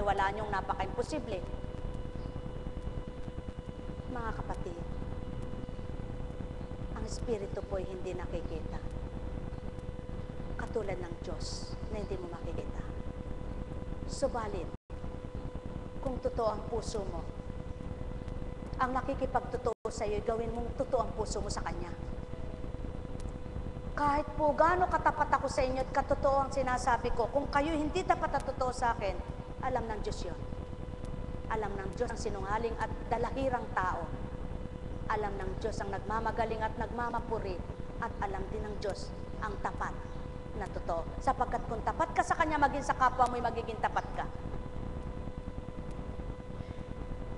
paniniwalaan yung napaka-imposible. Mga kapatid, ang Espiritu po ay hindi nakikita. Katulad ng Diyos na hindi mo makikita. Subalit, kung totoo ang puso mo, ang nakikipagtotoo sa iyo, gawin mong totoo ang puso mo sa Kanya. Kahit po gaano katapat ako sa inyo at katotoo ang sinasabi ko, kung kayo hindi tapat at totoo sa akin, alam ng Diyos yun. Alam ng Diyos ang sinungaling at dalahirang tao. Alam ng Diyos ang nagmamagaling at nagmamapuri. At alam din ng Diyos ang tapat na totoo. Sapagkat kung tapat ka sa Kanya, maging sa kapwa mo'y magiging tapat ka.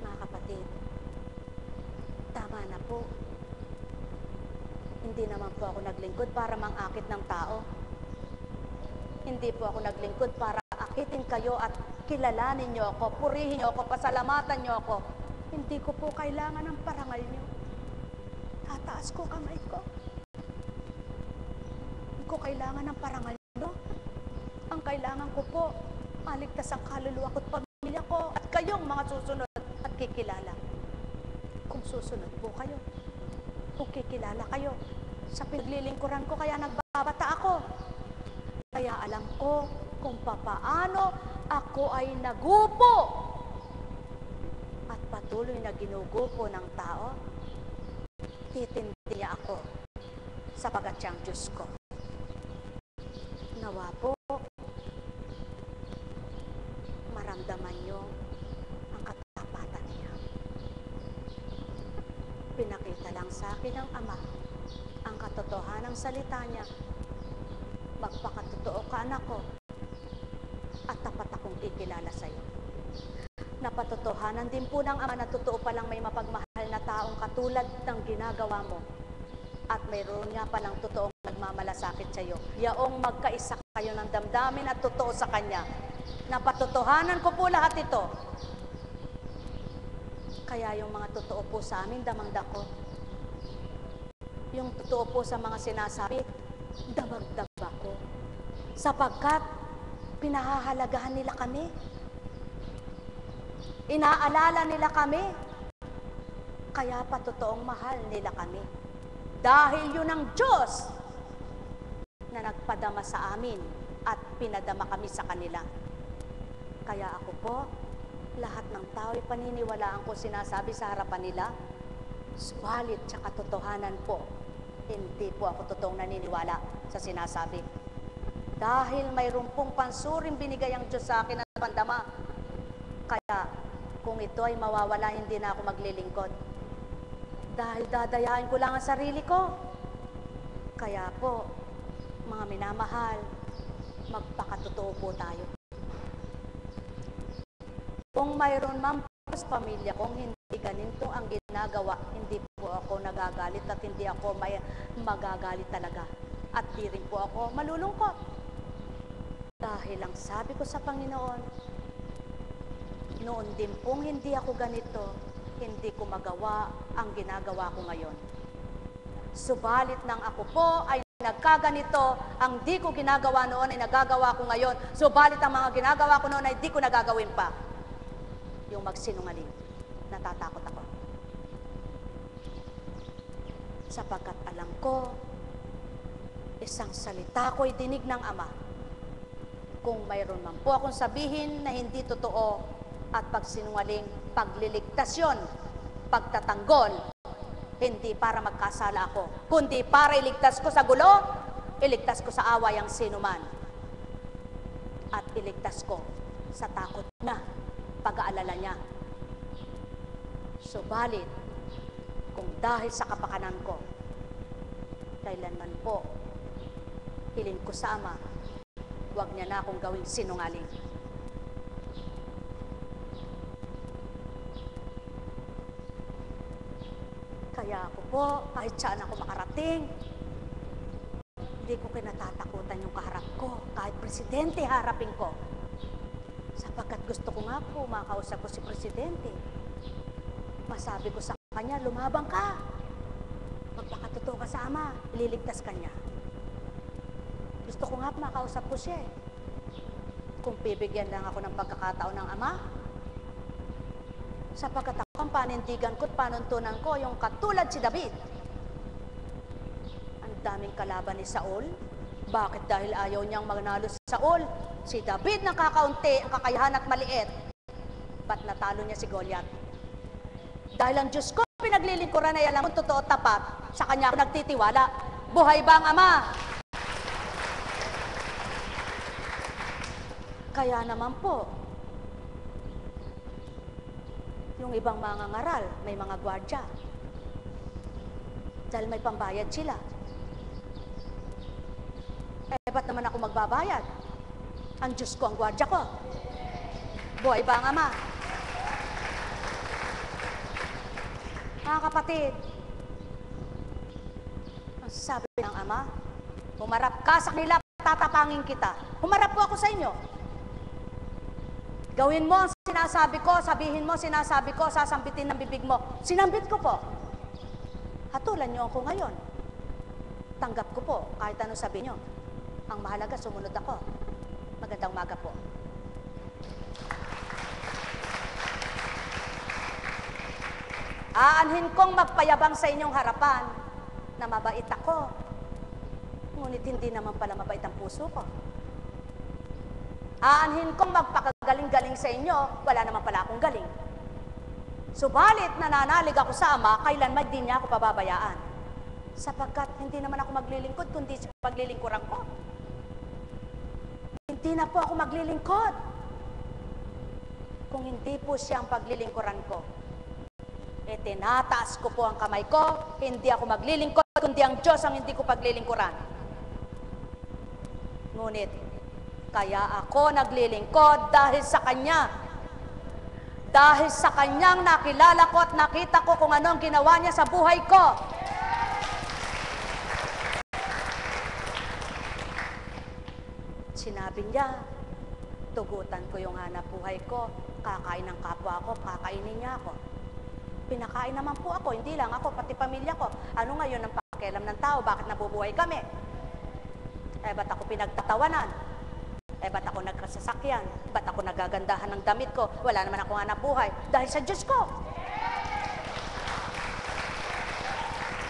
Mga kapatid, tama na po. Hindi naman po ako naglingkod para mangakit ng tao. Hindi po ako naglingkod para akitin kayo at kilalanin niyo ako, purihin niyo ako, pasalamatan niyo ako. Hindi ko po kailangan ng parangal niyo. Tataas ko kamay ko. Hindi ko kailangan ng parangal niyo. Ang kailangan ko po, maligtas ang kaluluwa ko at pamilya ko at kayong mga susunod at kikilala. Kung susunod po kayo, kung kikilala kayo, sa pinaglilingkuran ko kaya nagbabata ako. Kaya alam ko kung papaano ako ay nagupo at patuloy na ginugupo ng tao. Titindi niya ako sapagat siyang Diyos ko. Nawa po, maramdaman niyo ang katapatan niya. Pinakita lang sa akin ng Ama ang katotohanan ng salita niya. Magpakatotoo ka, anak ko, at tapat akong kikilala sa iyo. Napatotohanan din po ng Ama na totoo palang may mapagmahal na taong katulad ng ginagawa mo. At mayroon nga palang totoong nagmamalasakit sa iyo. Yaong magkaisa kayo ng damdamin at totoo sa Kanya. Napatotohanan ko po lahat ito. Kaya yung mga totoo po sa amin, damang-dako. Yung totoo po sa mga sinasabi, damag-daba ko. Sapagkat pinahahalagahan nila kami. Inaalala nila kami. Kaya pa totoong mahal nila kami. Dahil yun ang Diyos na nagpadama sa amin at pinadama kami sa kanila. Kaya ako po, lahat ng tao'y paniniwalaan ko sinasabi sa harapan nila, subalit sa katotohanan po, hindi po ako totoong naniniwala sa sinasabi. Dahil mayroon pong pansuring binigay ang Diyos sa akin at pandama. Kaya kung ito ay mawawala, hindi na ako maglilingkod. Dahil dadayain ko lang ang sarili ko. Kaya po, mga minamahal, magpakatotoo po tayo. Kung mayroon man sa pamilya kong hindi ganito ang ginagawa, hindi po ako nagagalit at hindi ako magagalit talaga. At di rin po ako malulungkot. Dahil ang sabi ko sa Panginoon, noon din pong hindi ako ganito, hindi ko magawa ang ginagawa ko ngayon. Subalit nang ako po ay nagkaganito, ang di ko ginagawa noon ay nagagawa ko ngayon. Subalit ang mga ginagawa ko noon ay di ko nagagawin pa. Yung magsinungaling, natatakot ako. Sapagkat alam ko, isang salita ko'y dinig ng Ama. Kung mayroon man po akong sabihin na hindi totoo at pagsinungaling, pagliligtas yun, pagtatanggol, hindi para magkasala ako, kundi para iligtas ko sa gulo, iligtas ko sa away ang sinuman, at iligtas ko sa takot na pag-aalala niya. Subalit, kung dahil sa kapakanan ko, kailanman po, hiling ko sa Ama, huwag niya na akong gawing sinungaling. Kaya ako po, kahit saan ako makarating, hindi ko kinatatakutan yung kaharap ko. Kahit presidente harapin ko. Sapagkat gusto ko nga po, makausap ko si presidente. Masabi ko sa kanya, lumabang ka. Magpakatotoo ka sa Ama, ililigtas ka niya. Gusto ko nga makausap ko siya. kung bibigyan lang ako ng pagkakataon ng Ama, sapagkat ako ang panindigan ko at panuntunan ko yung katulad si David. Ang daming kalaban ni Saul. Bakit? Dahil ayaw niyang magnalo si Saul. Si David nakakaunti ang kakayahan at maliit. Ba't natalo niya si Goliath? Dahil ang Diyos ko pinaglilingkuran ay alam mo totoo tapat, sa Kanya ako nagtitiwala. Buhay ba ang Ama? Kaya naman po, yung ibang mga ngaral, may mga gwardya. Dahil may pambayad sila. Eh, ba't naman ako magbabayad? Ang Diyos ko ang gwardya ko. Buhay ba ang Ama? Mga kapatid, ang sabi ng Ama, humarap ka sa kanila, tatapangin kita. Humarap po ako sa inyo. Gawin mo ang sinasabi ko, sabihin mo, sinasabi ko, sasambitin ng bibig mo. Sinambit ko po. Hatulan niyo ako ngayon. Tanggap ko po, kahit anong sabihin niyo. Ang mahalaga, sumunod ako. Magandang umaga po. Aanhin kong magpayabang sa inyong harapan na mabait ako. Ngunit hindi naman pala mabait ang puso ko. Aanhin kong magpakagaling-galing sa inyo, wala naman pala akong galing. Subalit nananalig ako sa Ama, kailanman din niya ako pababayaan. Sapagkat hindi naman ako maglilingkod, kundi sa paglilingkuran ko. Hindi na po ako maglilingkod. Kung hindi po siya ang paglilingkuran ko, eh tinataas ko po ang kamay ko, hindi ako maglilingkod, kundi ang Diyos ang hindi ko paglilingkuran. Ngunit, kaya ako naglilingkod dahil sa Kanya. Dahil sa Kanyang nakilala ko at nakita ko kung ano ang ginawa niya sa buhay ko. Sinabi niya, tugutan ko yung hanap buhay ko, kakain ng kapwa ko, kakainin niya ako. Pinakain naman po ako, hindi lang ako, pati pamilya ko. Ano ngayon ang pakialam ng tao, bakit nabubuhay kami? Eh, ba't ako pinagtatawanan? Eh, ba't ako nagkasasakyan? Ba't ako nagagandahan ng damit ko? Wala naman akong hanap buhay. Dahil sa Diyos ko.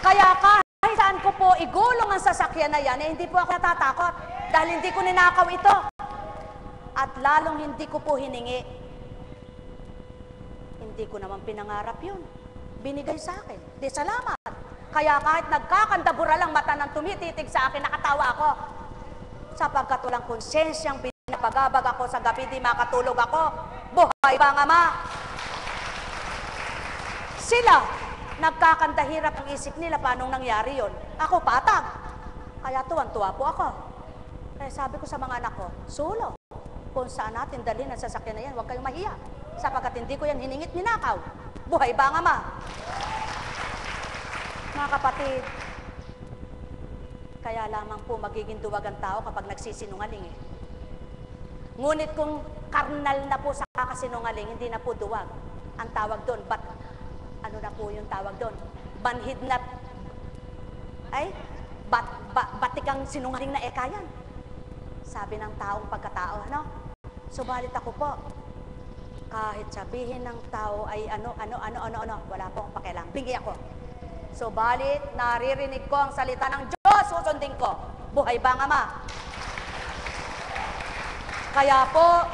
Kaya kahit saan ko po igulong ang sasakyan na yan, eh, hindi po ako natatakot. Dahil hindi ko ninakaw ito. At lalong hindi ko po hiningi. Hindi ko naman pinangarap yun. Binigay sa akin. Di salamat. Kaya kahit nagkakandabura lang mata ng tumititig sa akin, nakatawa ako. Sapagkat walang konsensyang pinapagabag ako sa gabi, di makatulog ako. Buhay ba ang Ama? Sila, nagkakandahirap ang isip nila, paanong nangyari yon? Ako patag. Kaya tuwan-tuwa po ako. Kaya sabi ko sa mga anak ko, sulo, kung saan natin dalhin ang sasakyan na yan, huwag kayong mahiya. Sapagkat hindi ko yan hiningit ninakaw. Buhay ba ang Ama? Mga kapatid, kaya lamang po magiging duwag ang tao kapag nagsisinungaling eh. Ngunit kung karnal na po sa kakasinungaling, hindi na po duwag. Ang tawag doon, ano na po yung tawag doon? Banhid na, batikang sinungaling na ekayan. Sabi ng taong pagkatao, ano? Subalit ako po, kahit sabihin ng tao ay ano, wala po akong pakialam. Bingi ako. Subalit, naririnig ko ang salita ng Diyos, susundin ko. Buhay ba ang Ama? Kaya po,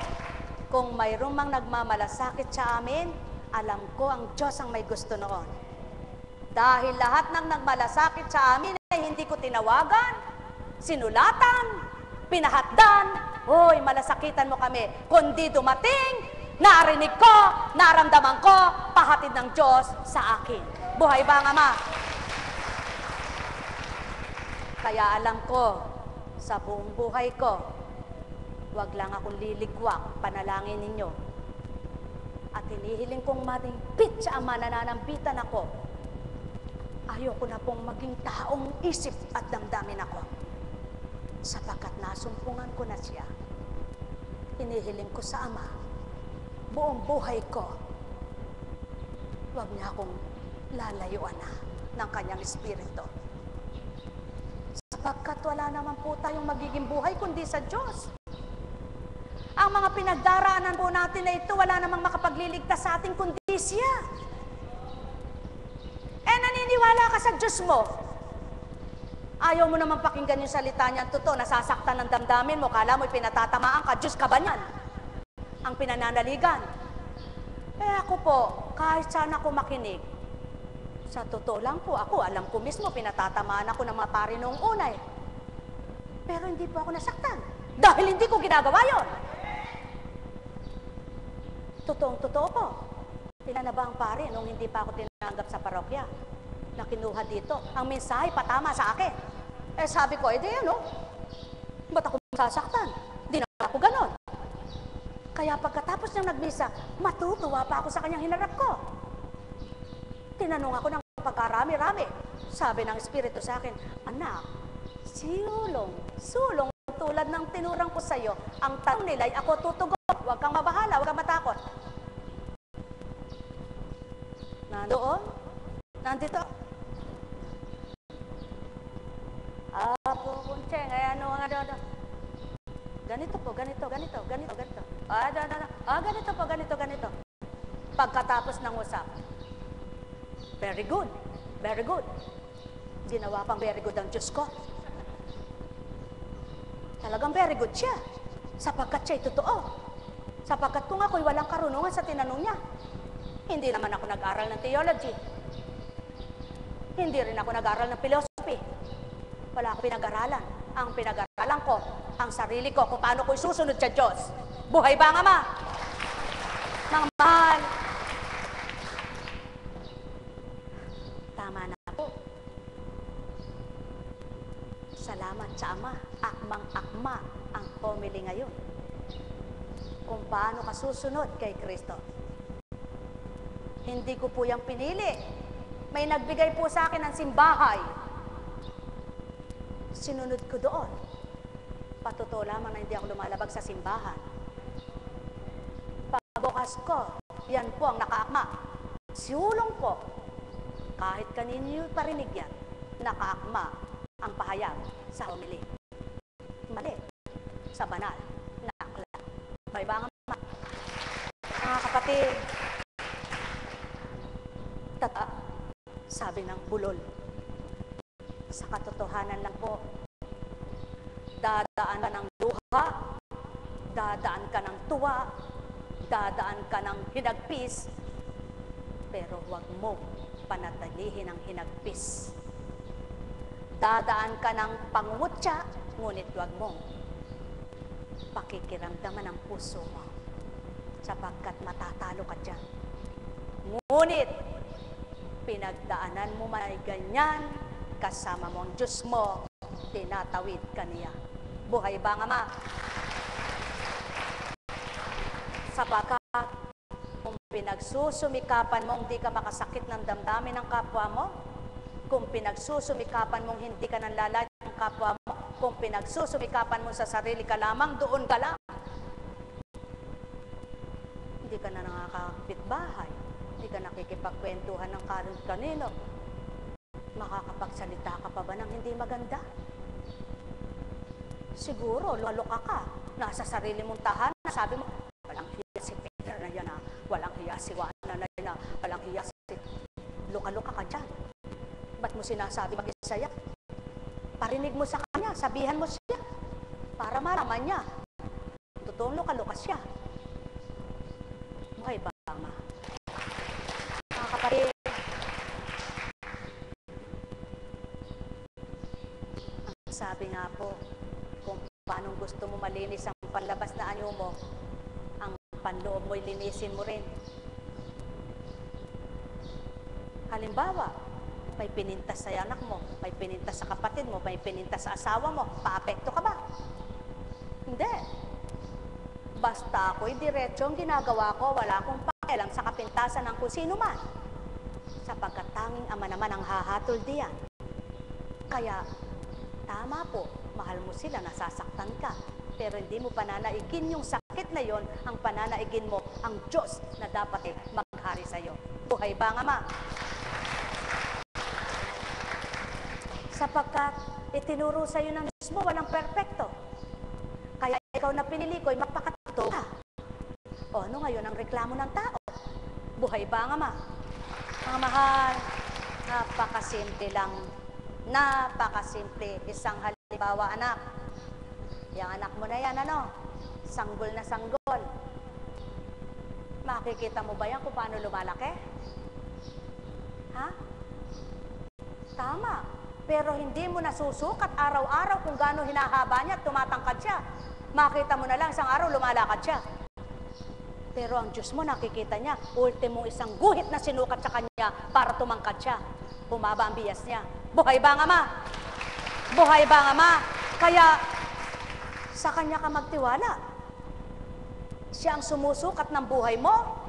kung mayroong mang nagmamalasakit sa amin, alam ko ang Diyos ang may gusto noon. Dahil lahat ng nagmalasakit sa amin ay hindi ko tinawagan, sinulatan, pinahatdan, hoy, malasakitan mo kami. Kundi dumating, narinig ko, naramdaman ko, pahatid ng Diyos sa akin. Buhay ba ang Ama? Kaya alam ko, sa buong buhay ko, wag lang akong liligwak, panalangin ninyo. At hinihiling kong matingpit sa Ama, nananambitan ako. Ayoko na pong maging taong isip at damdamin ako. Sapagkat nasumpungan ko na siya. Hinihiling ko sa Ama, buong buhay ko, wag niya akong lalayuan na ng Kanyang Espiritu. Sapagkat wala naman po tayong magiging buhay kundi sa Diyos. Ang mga pinagdaraanan po natin na ito, wala namang makapagliligtas sa ating kundi siya. Naniniwala ka sa Diyos mo. Ayaw mo naman pakinggan yung salita niya. Totoo, nasasaktan ng damdamin mo. Kala mo'y pinatatamaan ka. Diyos ka ba niyan? Ang pinananaligan. Ako po, kahit sana ako makinig, sa totoo lang po, ako, alam ko mismo, pinatatamaan ako ng mga pari noong una eh. Pero hindi po ako nasaktan. Dahil hindi ko ginagawa yun. Totoo po. Ilan na ba ang pari nung hindi pa ako tinanggap sa parokya na kinuha dito? Ang mensahe patama sa akin. Sabi ko, di ano? Ba't ako masasaktan? Di na ako ganon. Kaya pagkatapos niyang nagmisa, matutuwa pa ako sa kanyang hinarap ko. Tinanong ako ng pagkarami-rami. Sabi ng Espiritu sa akin, anak, sulong tulad ng tinurang ko sa iyo, ang tanong nila ay ako tutugon. Huwag kang mabahala, huwag kang matakot. Nandoon? Nandito? Po, Kuncheng, ano. Ganito po, ganito. Ganito po, ganito. Pagkatapos ng usap, very good. Ginawa pang very good ang Diyos ko. Talagang very good siya. Sapagkat siya'y totoo. Sapagkat kung ako'y walang karunungan sa tinanong niya, hindi naman ako nag-aral ng theology. Hindi rin ako nag-aral ng philosophy. Wala ako pinag-aralan. Ang pinag-aralan ko, ang sarili ko, kung paano ko'y susunod sa Diyos. Buhay ba ang Ama? Mga mahal. Tama na po. Salamat sa Ama. Akmang-akma ang homily ngayon. Kung paano ka susunod kay Kristo. Hindi ko po yung pinili. May nagbigay po sa akin ng simbahay. Sinunod ko doon. Patotoo lamang na hindi ako lumalabag sa simbahan. Pagbukas ko, yan po ang nakaakma. Siulong ko, kahit kanino parinig yan, nakaakma ang pahayag sa homily. Mali. Sa banal na aklat. May ba nga mga kapatid? Sabi ng bulol. Sa katotohanan lang po, dadaan ka ng luha, dadaan ka ng tuwa, dadaan ka ng hinagpis, pero huwag mo panatilihin ang hinagpis. Dadaan ka ng pangungutya, ngunit huwag mo pakikiramdaman ang puso mo, sapagkat matatalo ka dyan. Ngunit, pinagdaanan mo may ganyan, kasama mo ang Diyos mo, tinatawid ka niya. Buhay ba ang Ama? Sapagkat, kung pinagsusumikapan mong hindi ka makasakit ng damdamin ng kapwa mo, kung pinagsusumikapan mong hindi ka nanlalait ng kapwa mo, kung pinagsusumikapan mo sa sarili ka lamang, doon ka lang. Hindi ka na nakakapit bahay. Hindi ka nakikipagkwentuhan ng kanino. Makakapagsalita ka pa ba ng hindi maganda? Siguro, luka ka. Nasa sarili mong tahanan, sabi mo, walang hiya si Peter na yan, walang hiya si Juana na yan, walang hiya si... Luka-luka ka dyan. Ba't mo sinasabi mag-isa yan? Parinig mo sa kanya, sabihan mo siya, para malaman niya. Totoong luka-luka siya. Buhay ba, Ama? Mga kapatid, sabi nga po, kung paano gusto mo malinis ang panlabas na anyo mo, ang panloob mo'y linisin mo rin. Halimbawa, may pinintas sa anak mo, may pinintas sa kapatid mo, may pinintas sa asawa mo, paapekto ka ba? Hindi. Basta ako'y diretso ang ginagawa ko, wala akong pakialam sa kapintasan ng kung sino man. Sapagkat tanging Ama naman ang hahatol diyan. Kaya, tama po, mahal mo sila, nasasaktan ka. Pero hindi mo pananaigin yung sakit na yon, ang pananaigin mo ang Diyos na dapat maghari sa iyo. Buhay ba ang Ama? Sapagkat itinuro sa iyo ng Diyos mo, walang perpekto. Kaya ikaw na pinili ko'y magpakatapos totoo ka. O ano ngayon ang reklamo ng tao? Buhay ba ang Ama? Mga mahal, napakasimple lang. Napakasimple. Isang halimbawa, anak. Yung anak mo na yan, ano? Sanggol na sanggol. Makikita mo ba yan kung paano lumalaki? Ha? Tama. Pero hindi mo nasusukat araw-araw kung gaano hinahaba niya at tumatangkad siya. Makita mo na lang isang araw lumalakad siya. Pero ang Diyos mo nakikita niya, ultimong isang guhit na sinukat sa kanya para tumangkad siya. Bumaba ang bias niya. Buhay ba ang Ama? Buhay ba ang Ama? Kaya sa Kanya ka magtiwala. Siya ang sumusukat ng buhay mo.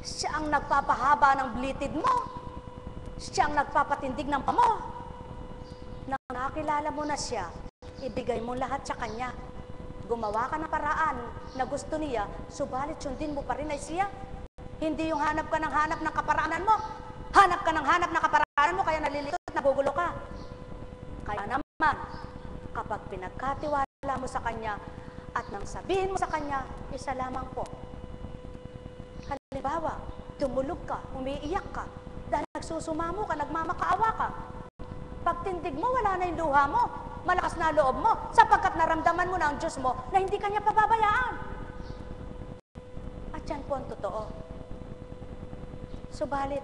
Siya ang nagpapahaba ng blitid mo. Siya ang nagpapatindig ng pamo. Nang nakilala mo na siya, ibigay mo lahat sa Kanya. Gumawa ka ng paraan na gusto niya, subalit sundin mo pa rin ay siya. Hindi yung hanap ka ng kaparaanan mo. Hanap ka ng kaparaanan mo, kaya nalilito at nagugulo ka. Kaya naman, kapag pinagkatiwala mo sa Kanya at nang sabihin mo sa Kanya, isa lamang po. Halimbawa, tumulog ka, umiiyak ka, dahil nagsusumamo ka, nagmamakaawa ka. Pagtindig mo, wala na yung luha mo. Malakas na loob mo, sapagkat naramdaman mo na ang Diyos mo na hindi Kanya pababayaan. At yan po ang totoo. Subalit,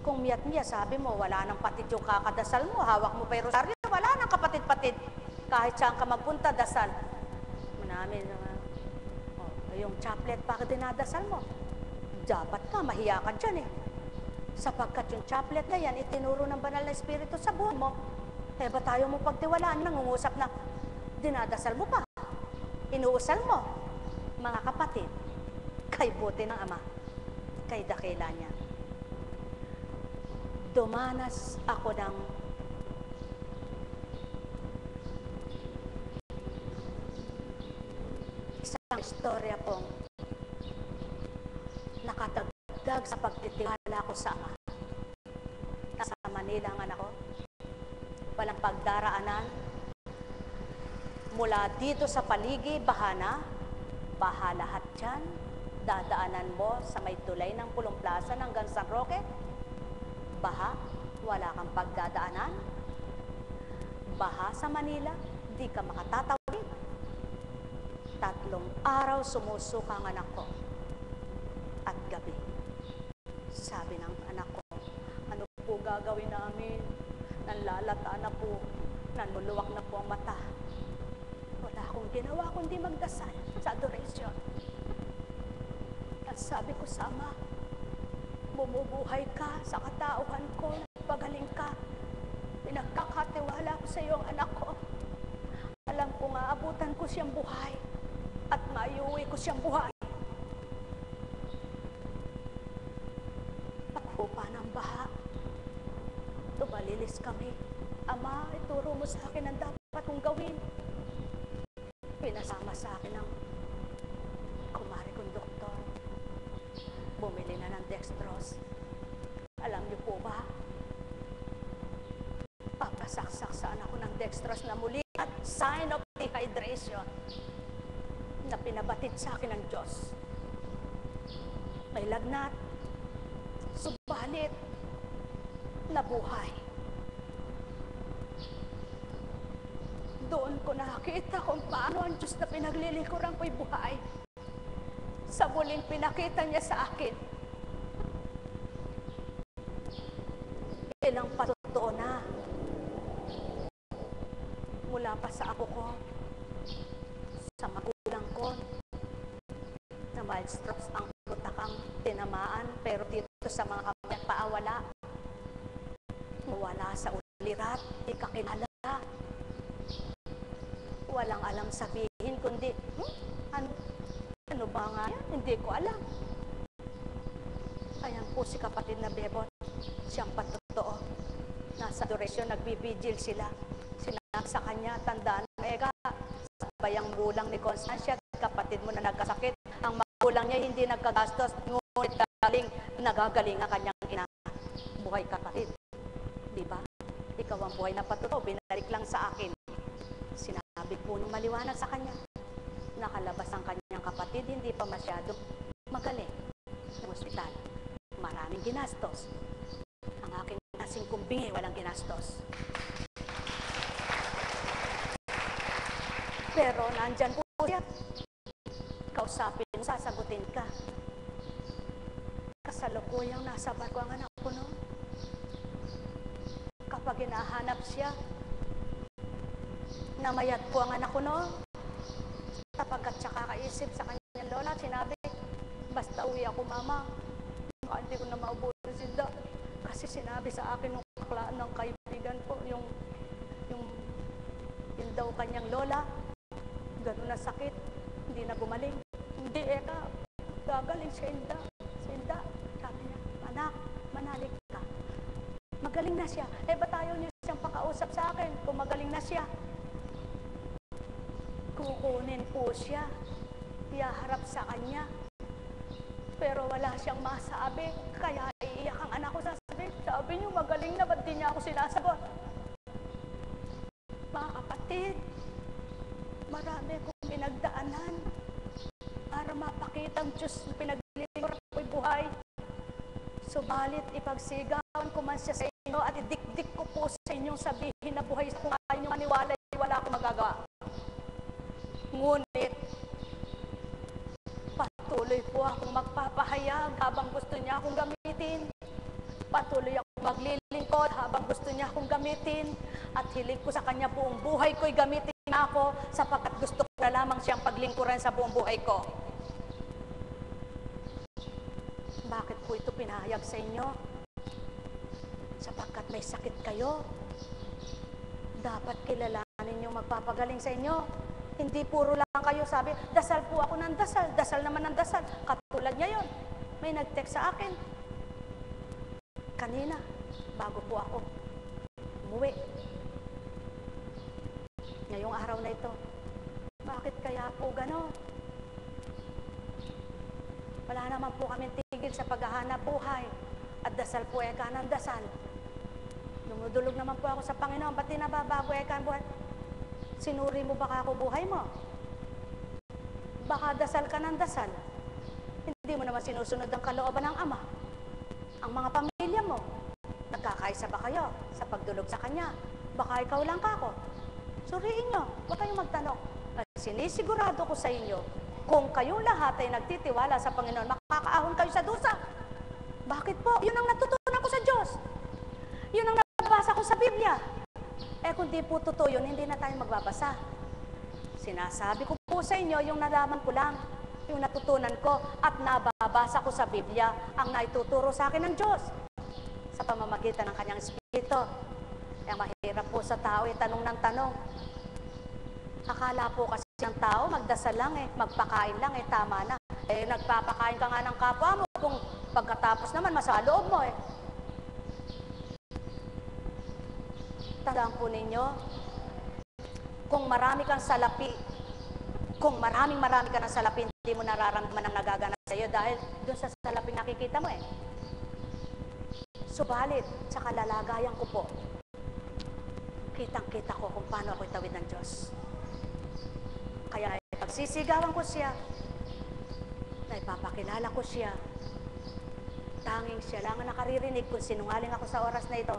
kung miyat-miya, sabi mo, wala nang patid yung kakadasal mo, hawak mo pa yung rosaryo, wala nang kapatid-patid. Kahit saan ka magpunta, dasal. Manami naman. Yung chaplet, bakit dinadasal mo? Dapat ka, mahiya ka dyan eh. Sapagkat yung chaplet na yan, itinuro ng banal na Espiritu sa buhay mo. Eh, ba tayo mo pagtiwalaan, nangungusap na dinadasal mo pa? Inuusal mo, mga kapatid, kay buti ng Ama, kay dakila niya. Dumanas ako ng isang istorya pong nakatagdag sa pagtitiwala ko sa Ama. Nasa Manila ang anak ko. Walang pagdaraanan. Mula dito sa paligi, bahana, baha lahat dyan. Dadaanan mo sa may tulay ng Pulong Plaza hanggang San Roque. Baha, wala kang pagdadaanan. Baha sa Manila, di ka makatatawid. 3 araw sumusuka ang anak ko. At gabi, sabi ng anak ko, ano po gagawin namin? Nanlalata na po, nanluluwak na po ang mata. Wala akong ginawa kundi magdasal sa adoration. At sabi ko sa Ama, bumubuhay ka sa katauhan ko, pagaling ka. Pinagkakatiwala ko sa iyo ang anak ko. Alam ko nga, abutan ko siyang buhay at maiuwi ko siyang buhay. Pagpupa ng baha, tumalilis kami. Ama, ituro mo sa akin ang dapat kong gawin. Pinasama sa akin ng kumari kong doktor. Bumili na ng dextrose. Alam niyo po ba? Papasaksak sa anak ko ng dextrose na muli at sign of dehydration na pinabatid sa akin ng Diyos. May lagnat, subalit, nabuhay. Doon ko nakita kung paano ang Diyos na pinaglilingkuran ko'y buhay. Sa muling pinakita niya sa akin, ilang patotoo na mula pa sa apo ko, sa magulang ko, na mild strokes ang utakang tinamaan, pero dito sa mga kamay paawala, wala sa ulirat, di kakilala. Walang alam sabihin, kundi, ano ba nga yan? Hindi ko alam. Ayan po si kapatid na Bebot, siyang patotoo. Nasa adoration, nagbibigil sila. Sinabi sa kanya, tandaan mo, Ega, sabay ang gulang ni Constancia, kapatid mo na nagkasakit. Ang magulang niya hindi nagkagastos, ngunit nagagaling ang kanyang ina. Buhay kapatid. Diba? Ikaw ang buhay na patotoo, binalik lang sa akin. Sinabi po nung maliwanag sa kanya, nakalabas ang kanyang kapatid. pa masyado magaling ng ospital. Maraming ginastos. Ang aking kasing kumbingi, walang ginastos. Pero nandyan po siya. Kausapin mo, sasagutin ka. Kasalukuyang nasa barko ang anak ko noon. Kapag hinahanap siya, namayat po ang anak ko noon. Sapagkat siya kakaisip sa kanyang lola, sinabi, basta uwi ako, mama. Hindi ko na maubusin si Dad. Kasi sinabi sa akin ng kaklaan ng kaibigan ko, yung daw kanyang lola, gano'n na sakit, hindi na gumaling. Hindi, eka, gagaling si Inda. Si Inda, sabi niya, anak, manalig ka. Magaling na siya. Ba't ayaw niyo siyang pakausap sa akin kung magaling na siya? Kukunin po siya. Iyaharap sa kanya. Pero wala siyang masabi. Kaya iiyak ang anak ko. Sabi niyo, magaling na. Ba't di niya ako sinasagot? Mga kapatid, marami akong pinagdaanan para mapakita ang Diyos na pinaglilingkod ako'y buhay. Subalit, ipagsigawan ko man siya sa inyo at idikdik ko po sa inyong sabihin na buhay kung ayaw niyo maniwala, wala akong magagawa. Ngunit, patuloy po akong magpapahayag habang gusto niya akong gamitin. Patuloy akong maglilingkod habang gusto niya akong gamitin. At hiling ko sa kanya buong buhay ko'y gamitin na ako sapagkat gusto ko na lamang siyang paglingkuran sa buong buhay ko. Bakit po ito pinahayag sa inyo? Sapagkat may sakit kayo. Dapat kilalanin yung magpapagaling sa inyo. Hindi puro lang kayo sabi, dasal po ako ng dasal. Dasal naman ng dasal. Katulad niya yun. May nag-text sa akin. Kanina, bago po ako umuwi. Ngayong araw na ito. Bakit kaya po gano'n? Wala naman po kami tigil sa paghahanap buhay. At dasal po eka ng dasal. Dumudulog naman po ako sa Panginoon. Ba't di nababago eka ang buhay? Sinuri mo baka ako buhay mo? Baka dasal ka ng dasal. Hindi mo naman sinusunod ang kalooban ng Ama. Ang mga pamilya mo, nagkakaisa ba kayo sa pagdulog sa Kanya? Baka ikaw lang kako. Suriin nyo, huwag kayong magtanong. Sinisigurado ko sa inyo, kung kayong lahat ay nagtitiwala sa Panginoon, makakaahon kayo sa dusa. Bakit po? Yun ang natutunan ko sa Diyos. Yun ang nabasa ko sa Biblia. Kung di po totoo yun, hindi na tayo magbabasa. Sinasabi ko po sa inyo, yung nalaman ko lang, yung natutunan ko at nababasa ko sa Biblia, ang naituturo sa akin ng Diyos sa pamamagitan ng Kanyang Espiritu. Kaya mahirap po sa tao, tanong ng tanong. Akala po kasi ng tao, magdasal lang magpakain lang tama na. Nagpapakain ka nga ng kapwa mo, kung pagkatapos naman, masaloob mo Tandaan po ninyo, kung marami kang salapi, kung marami ka ng salapi, hindi mo nararamdaman ang nagaganap sa iyo dahil doon sa salapi nakikita mo Subalit, sa kalalagayan ko po, kitang-kita ko kung paano ako itawid ng Diyos. Kaya pagsisigawan ko siya, naipapakilala ko siya, tanging siya lang ang nakaririnig kung sinungaling ako sa oras na ito.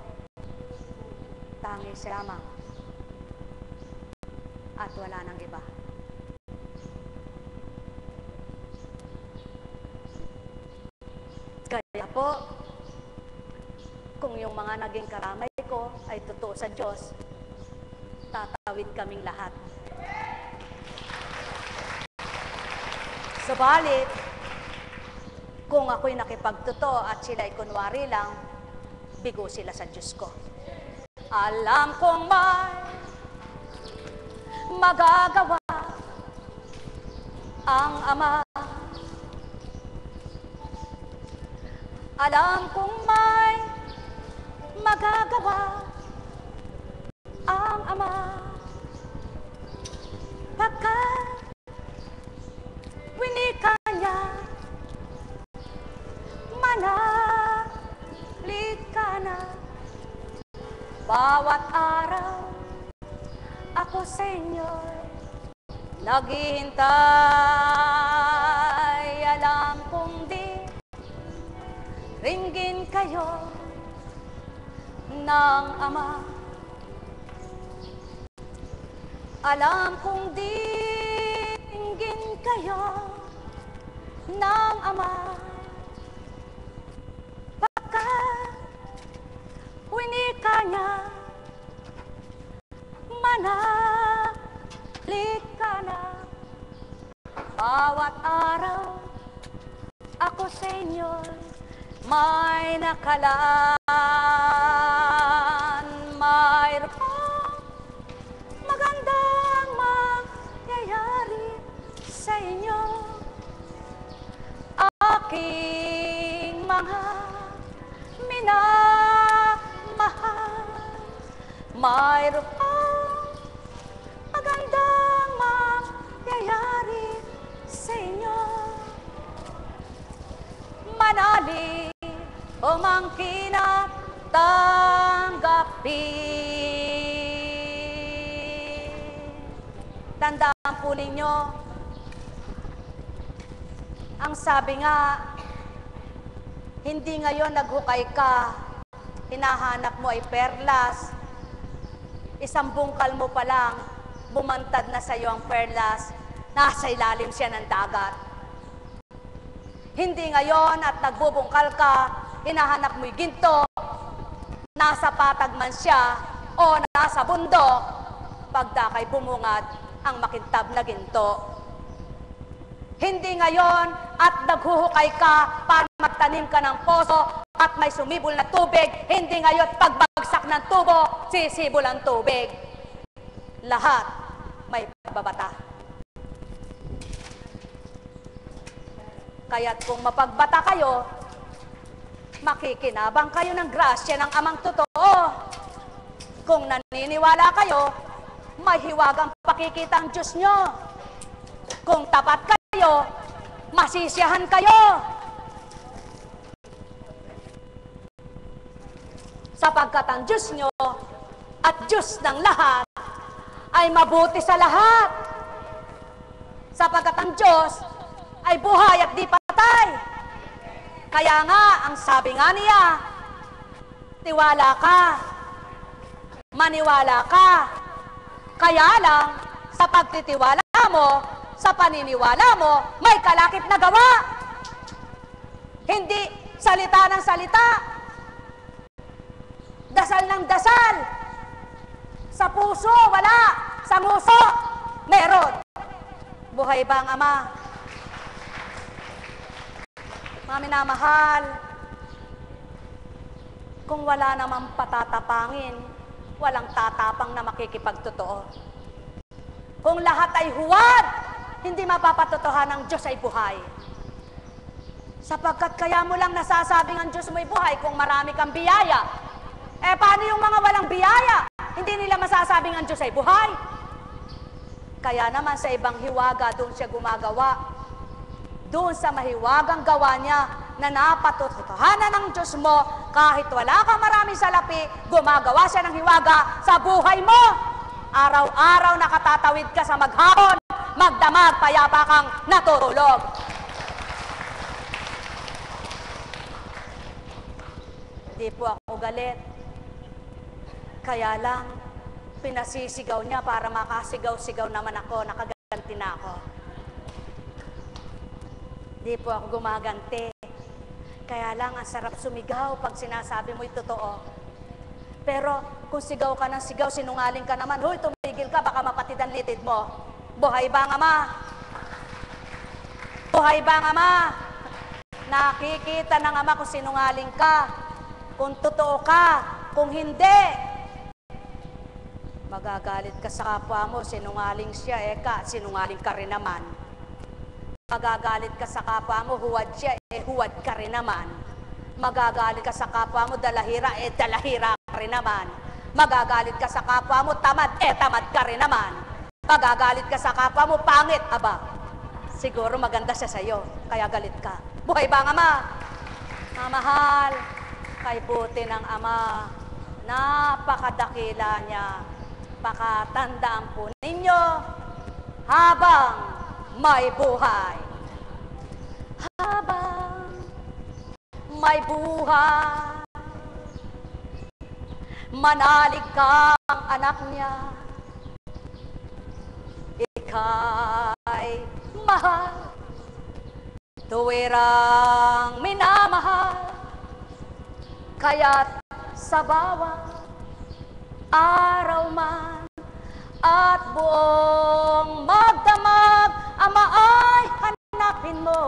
Tanging siya lamang. At wala nang iba. Kaya po, kung yung mga naging karamay ko ay totoo sa Diyos, tatawid kaming lahat. Subalit, kung ako'y nakipagtotoo at sila'y kunwari lang, bigo sila sa Diyos ko. Alam kong may magagawa ang Ama. Alam kong may magagawa ang Ama. Pagkat winika niya, manalig ka na. Bawat araw, ako sa inyo'y naghihintay. ringgin kayo ng Ama. Alam kong dinggin kayo ng Ama, pagkat winika niya, manahalik ka na. Bawat araw ako sa inyo may nakalaan, mayroong magandang mangyayari sa inyo. Aking mga minamahal, mayroong magandang mangyayari sa inyo. Manalig o mangkinat tanggapin. Tandaan po ninyo, ang sabi nga, hindi ngayon naghukay ka, hinahanap mo ay perlas, isang bungkal mo pa lang, bumantad na sa iyo ang perlas, nasa ilalim siya ng dagat. Hindi ngayon at nagbubungkal ka, hinahanap mo'y ginto, nasa patag man siya o nasa bundok, pagdakay bumungad ang makintab na ginto. Hindi ngayon at naghuhukay ka para magtanim ka ng poso at may sumibol na tubig, hindi ngayon pagbagsak ng tubo, sisibol ang tubig. Lahat may pagbabata. Kaya't kung mapagbata kayo, makikinabang kayo ng grasya ng Amang totoo. Kung naniniwala kayo, may hiwagang pakikita ang Diyos nyo. Kung tapat kayo, masisiyahan kayo. Sapagkat ang Diyos nyo at Diyos ng lahat ay mabuti sa lahat. Sapagkat ang Diyos ay buhay at di patay. Kaya nga, ang sabi nga niya, tiwala ka, maniwala ka. Kaya lang, sa pagtitiwala mo, sa paniniwala mo, may kalakip na gawa. Hindi salita ng salita, dasal ng dasal. Sa puso, wala. Sa nguso, meron. Buhay ba ang Ama? Mga minamahal, kung wala namang patatapangin, walang tatapang na makikipagtotoo. Kung lahat ay huwad, hindi mapapatotohanan ng Diyos ay buhay. Sapagkat kaya mo lang nasasabing ang Diyos mo'y buhay kung marami kang biyaya. Eh, paano yung mga walang biyaya? Hindi nila masasabing ang Diyos ay buhay. Kaya naman sa ibang hiwaga, doon siya gumagawa. Doon sa mahiwagang gawa niya na napatotohanan ng Diyos mo, kahit wala kang maraming salapi, gumagawa siya ng hiwaga sa buhay mo. Araw-araw nakatatawid ka sa maghapon, magdamag, payapa kang natutulog. Hindi po ako galit. Kaya lang, pinasisigaw niya para makasigaw-sigaw naman ako, nakaganti na ako. Di po ako gumaganti. Kaya lang, ang sarap sumigaw pag sinasabi mo'y totoo. Pero kung sigaw ka ng sigaw, sinungaling ka naman, huy, tumigil ka, baka mapatid ang litid mo. Buhay ba ang Ama? Buhay ba ang Ama? Nakikita ng Ama kung sinungaling ka, kung totoo ka, kung hindi. Magagalit ka sa kapwa mo, sinungaling siya, sinungaling ka rin naman. Magagalit ka sa kapwa mo, huwad siya, huwad ka rin naman. Magagalit ka sa kapwa mo, dalahira, dalahira ka rin naman. Magagalit ka sa kapwa mo, tamad, tamad ka rin naman. Magagalit ka sa kapwa mo, pangit, aba, siguro maganda siya sa'yo, kaya galit ka. Buhay ba ang Ama? Mahal, kay buti ng Ama, napakadakila niya. Pakatandaan po ninyo, habang may buhay. Habang buhay. Manalig kang anak niya, ika'y mahal, tuwirang minamahal, kaya't sa bawat araw man at buong magdamag, Ama ay hanapin mo,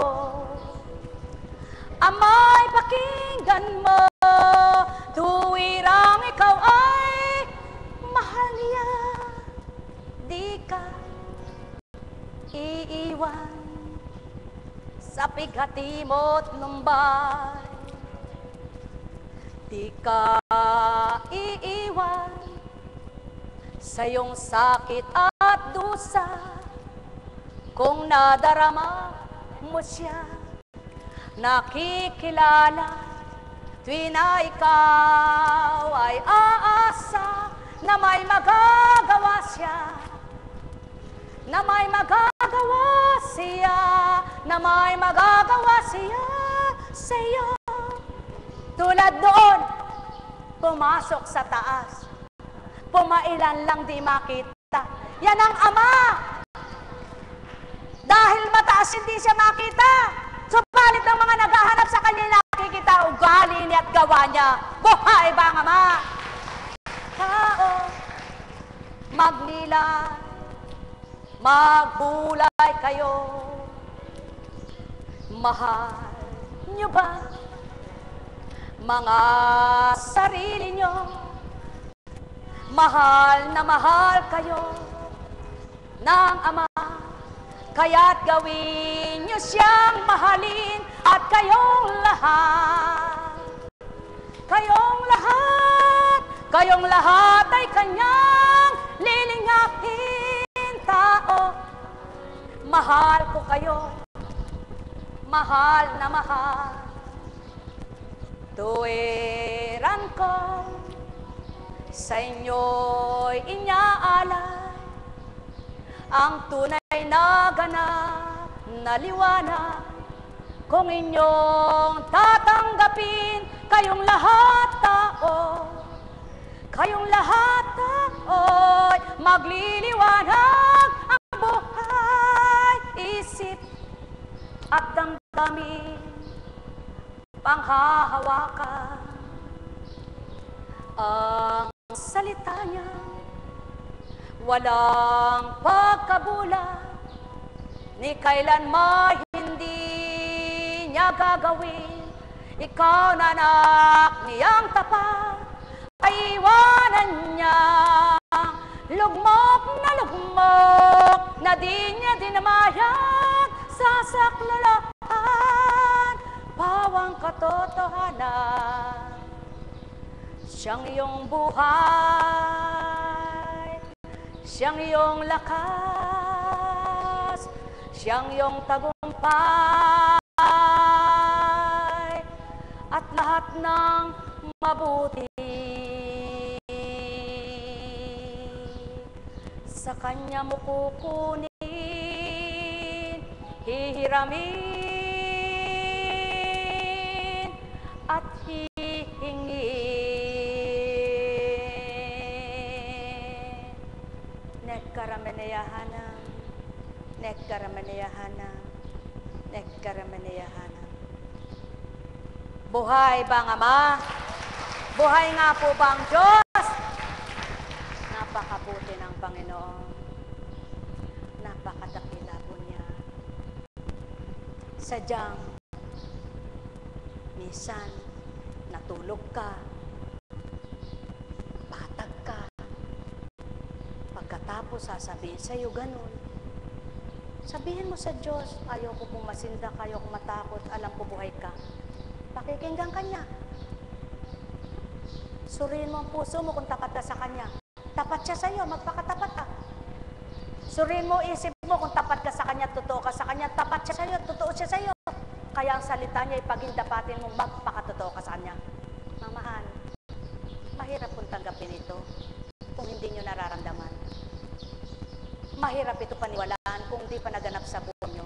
Ama'y pakinggan mo, tuwirang ikaw ay mahal niya, di ka iiwan sa pighati mo't lumbay, di ka iiwan sa iyong sakit at dusa, kung nadarama mo siya, nakikilala, tuwi na ikaw ay aasa na may magagawa siya, na may magagawa siya, na may magagawa siya sa iyo. Tulad doon, pumasok sa taas, pumailan lang di makita. Yan ang Ama. Dahil mataas hindi siya makita, subalit ang mga naghahanap sa kanya nakikita ugali niya at gawa niya. Buhay ba ang Ama? Tao, magnilay, magbulay kayo. Mahal niyo ba mga sarili niyo? Mahal na mahal kayo ng Ama, kaya't gawin niyo siyang mahalin at kayong lahat. Kayong lahat ay kanyang lilingapin. Tao, mahal ko kayo, mahal na mahal. Tuwiran ko sa inyo'y inyaalay ang tunay na ganap na liwanag. Kung inyong tatanggapin, kayong lahat tao, kayong lahat tao'y magliliwanag ang buhay, isip at damdamin, panghahawakan ang salita niya, walang pagkabulag, ni kailanman hindi niya gagawin. Ikaw na anak niyang tapat, ay iwanan niya lugmok na di niya dinamayag sa saklolohan, pawang katotohanan. Siyang iyong buhay, siyang iyong lakas, siyang iyong tagumpay, at lahat ng mabuti. Sa Kanya mo kukunin, hihiramin, at hihingin. Nekkarameneyahanam, nekkarameneyahanam, nekkarameneyahanam. Buhay ba ang Ama? Buhay nga po ba ang Diyos? Napakabuti ng Panginoon. Napakadakila po niya. Sadyang, minsan, natulog ka, patag ka, pagkatapos sasabihin sa'yo ganun. Sabihin mo sa Diyos, ayoko pong masindak, ayoko matakot, alam ko buhay ka. Pakikinggan ka niya. Suriin mo ang puso mo kung tapat ka sa Kanya. Tapat siya sa iyo, magpakatapat ka. Suriin mo isip mo kung tapat ka sa Kanya, totoo ka sa Kanya, tapat siya sa iyo, totoo siya sa iyo. Kaya ang salita niya, ipaghindapatin mo, magpakatotoo ka sa Kanya. Mamahal, mahirap pong tanggapin ito kung hindi nyo nararamdaman. Mahirap ito paniwalaan kung di pa naganap sa buhay nyo.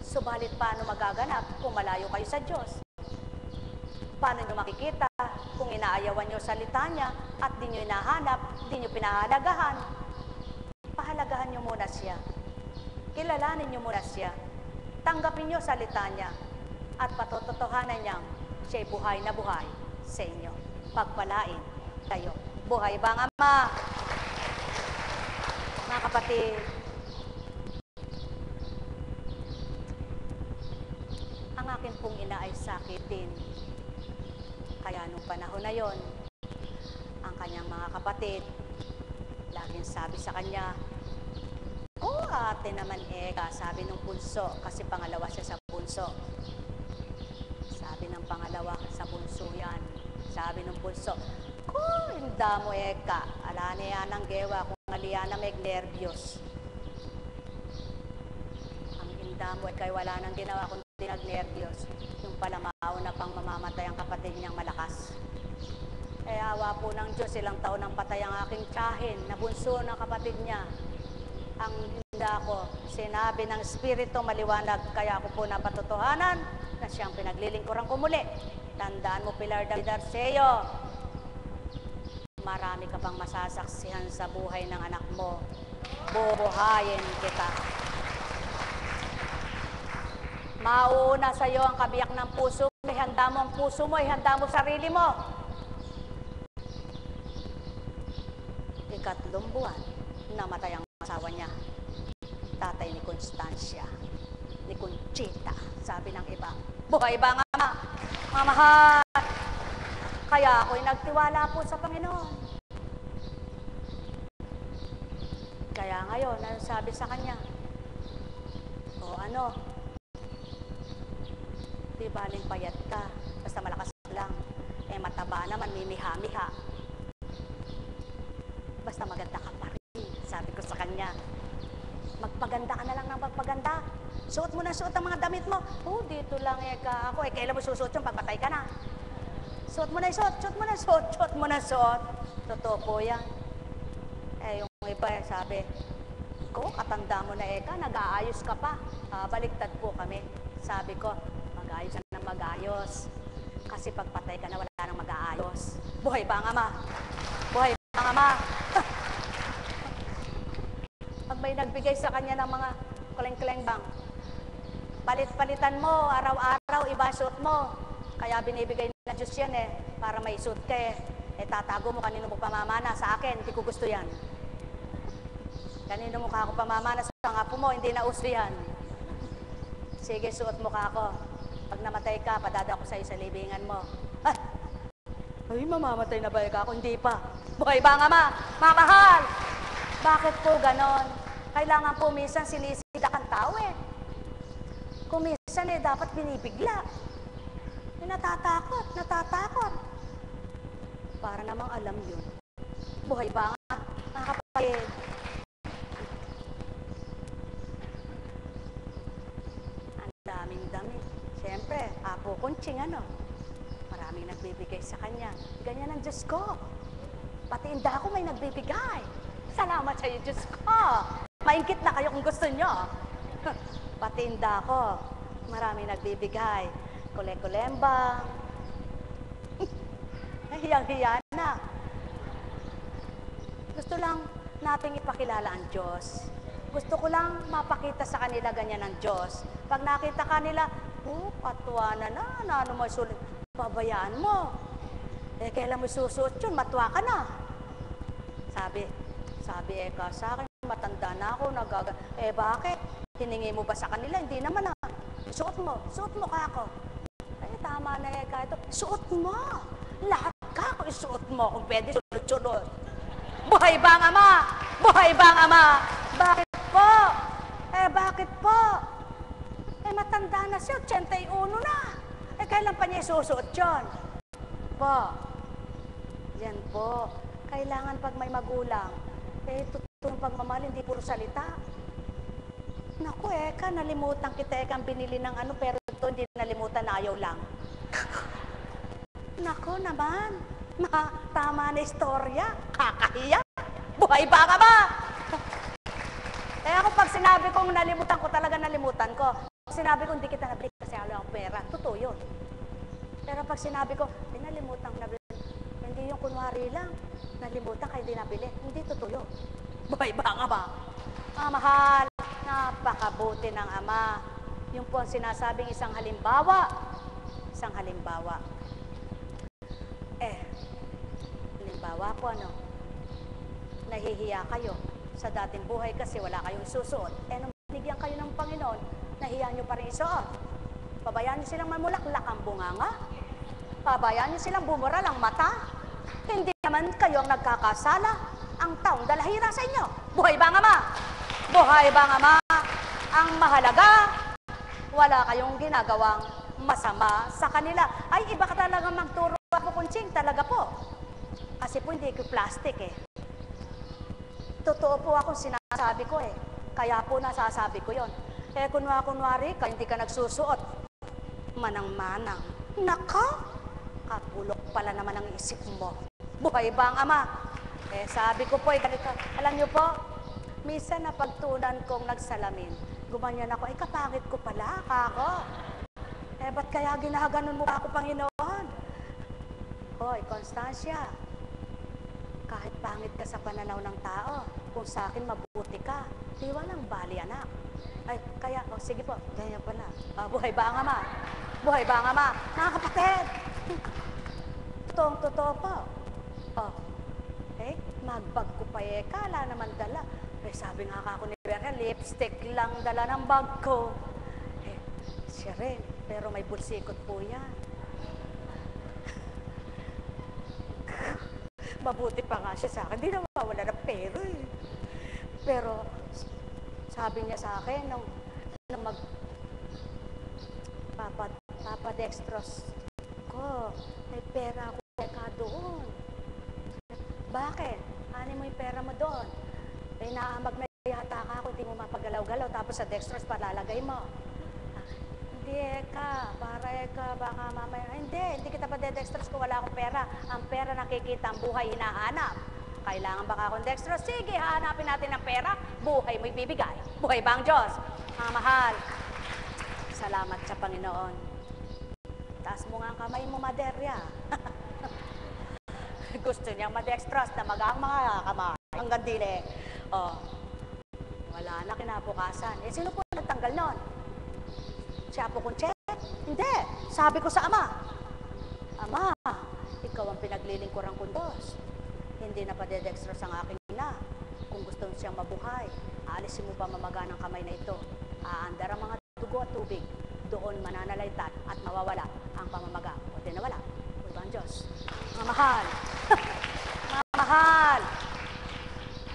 Subalit paano magaganap kung malayo kayo sa Diyos? Paano nyo makikita kung inaayawan nyo salita niya at di nyo hinahanap, di nyo pinahalagahan? Pahalagahan nyo muna siya. Kilalanin nyo muna siya. Tanggapin nyo salita niya at patototohanan niyang siya'y buhay na buhay sa inyo. Pagpalain kayo. Buhay ba ang Ama? Mga kapatid, ang akin pong ina ay sakitin. Kaya nung panahon na yon, ang kanyang mga kapatid, laging sabi sa kanya, "Oh, ate naman Eka," sabi nung bunso, kasi pangalawa siya sa bunso. Sabi ng pangalawa, sa bunso yan. Sabi ng bunso, "Oh, inda mo Eka, ala niya ng gewa kung aliyan na may nervyos." Ang inda mo Eka, wala nang ginawa kundi nag-nervyos. Yung pala mauna pang mamamatay ang kapatid niyang malakas. Eh, awa po ng Diyos, ilang taon nang patay ang aking tiyahin, na bunso ng kapatid niya. Ang hinda ko, sinabi ng Espiritu maliwanag, kaya ako po napatotohanan na siyang pinaglilingkuran ko muli. Tandaan mo, Pilar David Arceo, marami ka pang masasaksihan sa buhay ng anak mo. Bubuhayin kita. Mauuna sa iyo ang kabiyak ng puso mo. Ihanda mo ang puso mo, ihanda mo sarili mo. Ikatlong buwan, namatay ang asawa niya. Tatay ni Constancia, ni Conchita, sabi ng iba. Buhay ba ang Ama? Mamahal. Kaya ako'y nagtiwala po sa Panginoon. Kaya ngayon, ano sabi sa kanya? O ano? Di baling payat ka, basta malakas lang. Eh mataba naman, mimiha-miha. Basta maganda ka pa rin, sabi ko sa kanya. Magpaganda ka na lang ng magpaganda. Suot mo na suot ang mga damit mo. Oh, dito lang Eka ako. Eh, kailan mo susuot yung pagpatay ka na? Suot mo na suot, suot mo na suot, suot mo na suot. Totoo po yan. Eh, yung iba sabi, ko, katanda mo na Eka, nag-aayos ka pa. Baliktad po kami. Sabi ko, mag-ayos ka na mag-ayos. Kasi pagpatay ka na, wala nang mag-aayos. Buhay ba ang Ama? Buhay ba ang Ama? Pag may nagbigay sa kanya ng mga kuleng-kuleng bang, palit-palitan mo, araw-araw, iba suot mo. Kaya binibigay ng Diyos yan eh, para may suot ka eh. Eh tatago mo, kanino mo pamamana sa akin, hindi ko gusto yan. Kanino mo ka ako pamamana sa mga apo mo, hindi na uso yan. Sige, suot mo ka ako. Pag namatay ka, padada ko sa'yo sa libingan mo. Ay, mamamatay na ba ako? Hindi pa. Buhay ba ang Ama? Mamahal! Bakit po ganon? Kailangan po minsan sinisidak ang tao eh. Kung minsan eh, dapat binibigla. Eh, natatakot. Para namang alam yun. Buhay ba nga, mga kapatid? Ang daming-dami. Siyempre, Apo Conching, ano? Maraming nagbibigay sa kanya. Ganyan ang Diyos ko. Pati inda ko may nagbibigay. Salamat sa iyo, Diyos ko. Maingkit na kayo kung gusto nyo. Pati inda ko, maraming nagbibigay. Kule-kulembang. Hiyang-hiya na. Gusto lang nating ipakilala ang Diyos. Gusto ko lang mapakita sa kanila ganyan ang Diyos. Pag nakita kanila, katwa na, ano mo sulit, babayaan mo. Eh, kailan mo susuot yun, matwa ka na. Sabi Eka, sa akin, matanda na ako, eh bakit? Hiningi mo ba sa kanila? Hindi naman ah. Suot mo ka ako. Eh, tama na Eka ito. Suot mo. Lahat ka ako isuot mo kung pwede sunod-sunod. Buhay ba ang Ama? Buhay ba ang Ama? Bakit po? Bakit po? Matanda na siya, 81 na. Kailan pa niya isusuot yun? Po, yan po. Kailangan pag may magulang, totoong pagmamahal, hindi puro salita. Naku, Eka, nalimutan kita, Eka, ang binili ng ano, pero ito hindi nalimutan, ayaw lang. Naku naman, tama na istorya, kakahiya. Buhay ba ka ba? Ako pag sinabi kong nalimutan ko, talaga nalimutan ko. Pag sinabi ko, hindi kita nabalik kasi halo ang pera. Totoo yun. Pero pag sinabi ko, nalimutan ko nabili. Hindi yung kunwari lang. Nalimutan ka, hindi nabili. Hindi totoo. Buhay ba nga ba? Mahal, napakabuti ng Ama. Yung po ang sinasabing isang halimbawa. Isang halimbawa. Halimbawa po nahihiya kayo sa dating buhay kasi wala kayong susuot. Nung binigyan kayo ng Panginoon, nahiya nyo pa rin isuot. Pabayaan nyo silang mamulaklak ang bunganga. Pabayaan nyo silang bumural ang mata. Hindi naman kayo ang nagkakasala. Ang taong dalahira sa inyo. Buhay ba nga, Ma? Buhay ba nga, Ma? Ang mahalaga, wala kayong ginagawang masama sa kanila. Ay, iba ka talaga magturo ako, Kunching. Talaga po. Kasi po hindi ko plastic Totoo po akong sinasabi ko Kaya po nasasabi ko yon. Kunwari ka, hindi ka nagsusuot. Manang-manang. Naka, kapulok pala naman ang isip mo. Buhay ba ang Ama? Sabi ko po, ganito. Alam niyo po, minsan na pagtunan kong nagsalamin, gumanyan ako, kapangit ko pala, kako. Ba't kaya ginaganon mo ako, Panginoon? Hoy, Constancia, kahit pangit ka sa pananaw ng tao, kung sa akin mabuti ka, di walang bali, anak. Kaya, sige po, ganyan pala. Buhay ba ang Ama? Buhay ba ang Ama? Mga kapatid! Totoo po. Magbag ko pa kala naman dala. Sabi nga ako ni Berna, lipstick lang dala ng bag ko. Siya rin, pero may bulsikot po yan. Mabuti pa nga siya sa akin, hindi na mawala ng pera Pero, sabi niya sa akin, nung papadextros ko, may pera ako doon. Bakit? Ano mo yung pera mo doon? Naaamag na yata ka ako, hindi mo mapagalaw-galaw, tapos sa dextrose palalagay mo. Hindi baka mamaya, hindi kita pa dextrose kung wala akong pera. Ang pera nakikita, ang buhay hinahanap. Kailangan baka akong dextrose? Sige, hahanapin natin ang pera, buhay mo ibibigay. Buhay ba ang Diyos? Mahal, salamat sa Panginoon. Taas mo nga ang kamay mo, Maderya. Gusto niyang madextrose na magang mga kamay. Hanggang dili. Wala na kinabukasan. Sino po nagtanggal nun? Siya po Kunche? Hindi. Sabi ko sa Ama, Ama, ikaw ang pinaglilingkuran kong Diyos. Hindi na padedextrose ang aking ina. Kung gusto siyang mabuhay, aalisin mo pa mamaga ng kamay na ito. Aandar ang mga dugo at tubig. Doon mananalaytan at mawawala ang pamamaga. O di nawala. Buhay ang Diyos. Mga mahal. Mga mahal.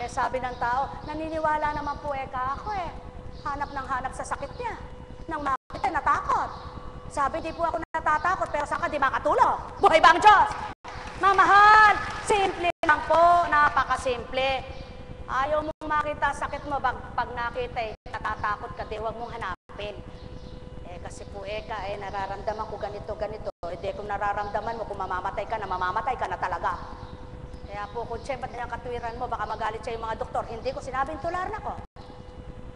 Sabi ng tao, naniniwala naman po ako Hanap ng hanap sa sakit niya. Nang makita, natakot. Sabi, di po ako natatakot, pero saka di makatulog. Buhay ba ang Diyos? Mga mahal, simple lang po, napakasimple. Ayaw mong makita sakit mo, pag nakita natatakot ka, di huwag mong hanapin. Kasi po nararamdaman ko ganito. Hindi kung nararamdaman mo, kung mamamatay ka na talaga. Kaya po, kung ba't yung katwiran mo, baka magalit siya yung mga doktor. Hindi ko sinabing tular na ko.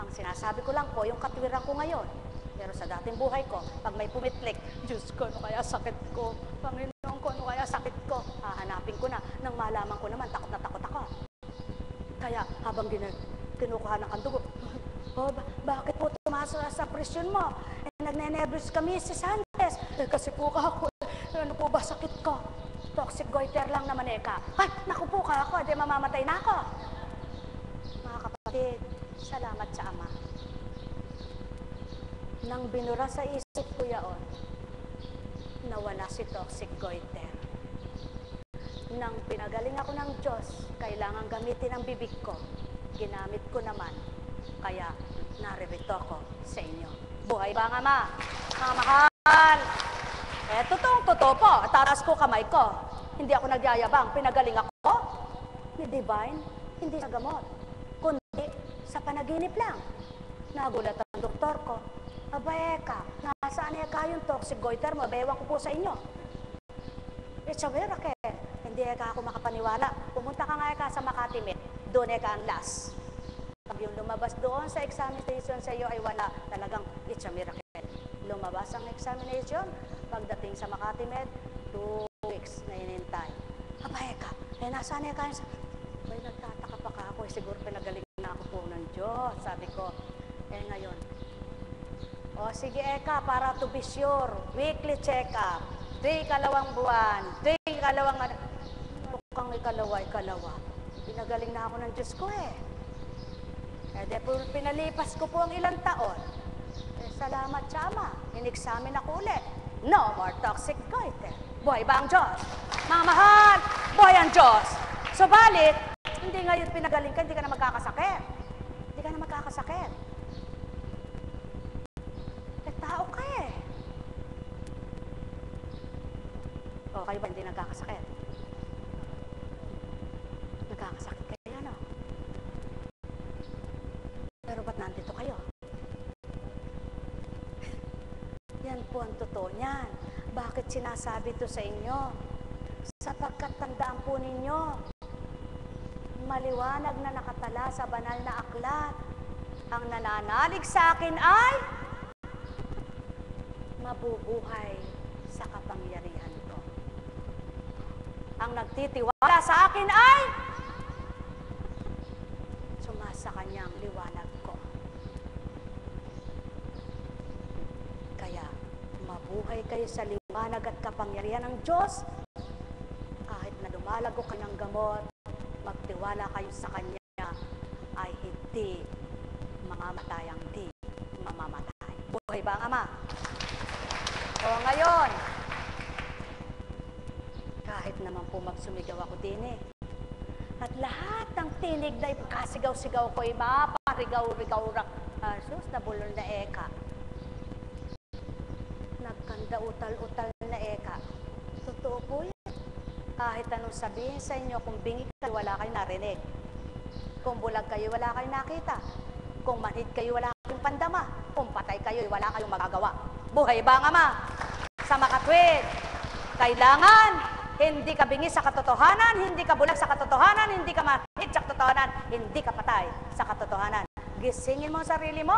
Ang sinasabi ko lang po, yung katwiran ko ngayon. Pero sa dating buhay ko, pag may pumitlik, Diyos ko, ano kaya sakit ko? Panginoon ko, ano kaya sakit ko? Hahanapin ko na. Nang malaman ko naman, takot na takot ako. Kaya habang kinukuha ng kandugo, bakit po tumaas sa presyon mo? Nagne-nervous kami si Sanchez. Kasi po ako, ano po ba sakit ko? Toxic goiter lang naman Ay, naku po ako, di mamamatay na ako. Mga kapatid, salamat sa Ama. Nang binura sa isip ko yaon, nawala si toxic goiter. Nang pinagaling ako ng Diyos, kailangan gamitin ang bibig ko. Ginamit ko naman, kaya naririto ko sa inyo. Buhay ba nga, Ma? Mga mahal! Totoo po. Tatas ko kamay ko. Hindi ako nagyayabang. Pinagaling ako ni Divine. Hindi sa gamot. Kundi sa panaginip lang. Nagulat ang doktor ko. Nasaan yung toxic goiter mo? Ewan ko po sa inyo. It's a miracle. Hindi ako makapaniwala. Pumunta ka nga sa Makati Met. Doon ang last. Pag yung lumabas doon sa examination sa iyo ay wala. Talagang it's a miracle. Lumabas ang examination, Pagdating sa Makati Med, 2 weeks na inintay. Aba, Eka, nasaan Eka? Ay, nagtataka pa ka ako. Siguro pinagaling na ako po ng Diyos. Sabi ko, ngayon. O, sige Eka, para to be sure, weekly check-up. 3 kalawang buwan, 3 kalawang... Tukang ikalawa. Pinagaling na ako ng Diyos ko pinalipas ko po ang ilang taon. Salamat sa Ama. In-examine ako ulit. No more toxic goiter. Buhay ba ang Diyos? Mga mahal, buhay ang Diyos. Subalit, hindi ngayon pinagaling ka, hindi ka na magkakasakit. Hindi ka na magkakasakit. Tao ka O, kayo ba hindi nagkakasakit? Nagkakasakit kayo, no? Pero ba't nandito kayo? Yan po ang totoo niyan. Bakit sinasabi ito sa inyo? Sapagkat tandaan po ninyo, maliwanag na nakatala sa banal na aklat. Ang nananalig sa akin ay mabubuhay sa kapangyarihan ko. Ang nagtitiwala sa akin ay sumasa kanyang liwanag ko. Kaya, mabuhay kayo sa liwanag at kapangyarihan ng Diyos. Kahit na dumalago kanyang gamot, magtiwala kayo sa Kanya, ay hindi mamamatay ang di mamamatay. Buhay ba ang Ama? O ngayon, kahit naman po magsumigaw ako din at lahat ng tinig na ipakasigaw-sigaw ko ay maparigaw-rigaw sus, nabulol na Eka. Nagkanda utal-utal na Eka. Totoo po yan. Kahit anong sabihin sa inyo, kung bingi kayo, wala kayo narinig. Kung bulag kayo, wala kayo nakita. Kung manhid kayo, wala kayong pandama. Kung patay kayo, wala kayong magagawa. Buhay ba ang Ama? Sa makatwid, kailangan hindi ka bingi sa katotohanan, hindi ka bulag sa katotohanan, hindi ka manhid sa katotohanan, hindi ka patay sa katotohanan. Gisingin mo ang sarili mo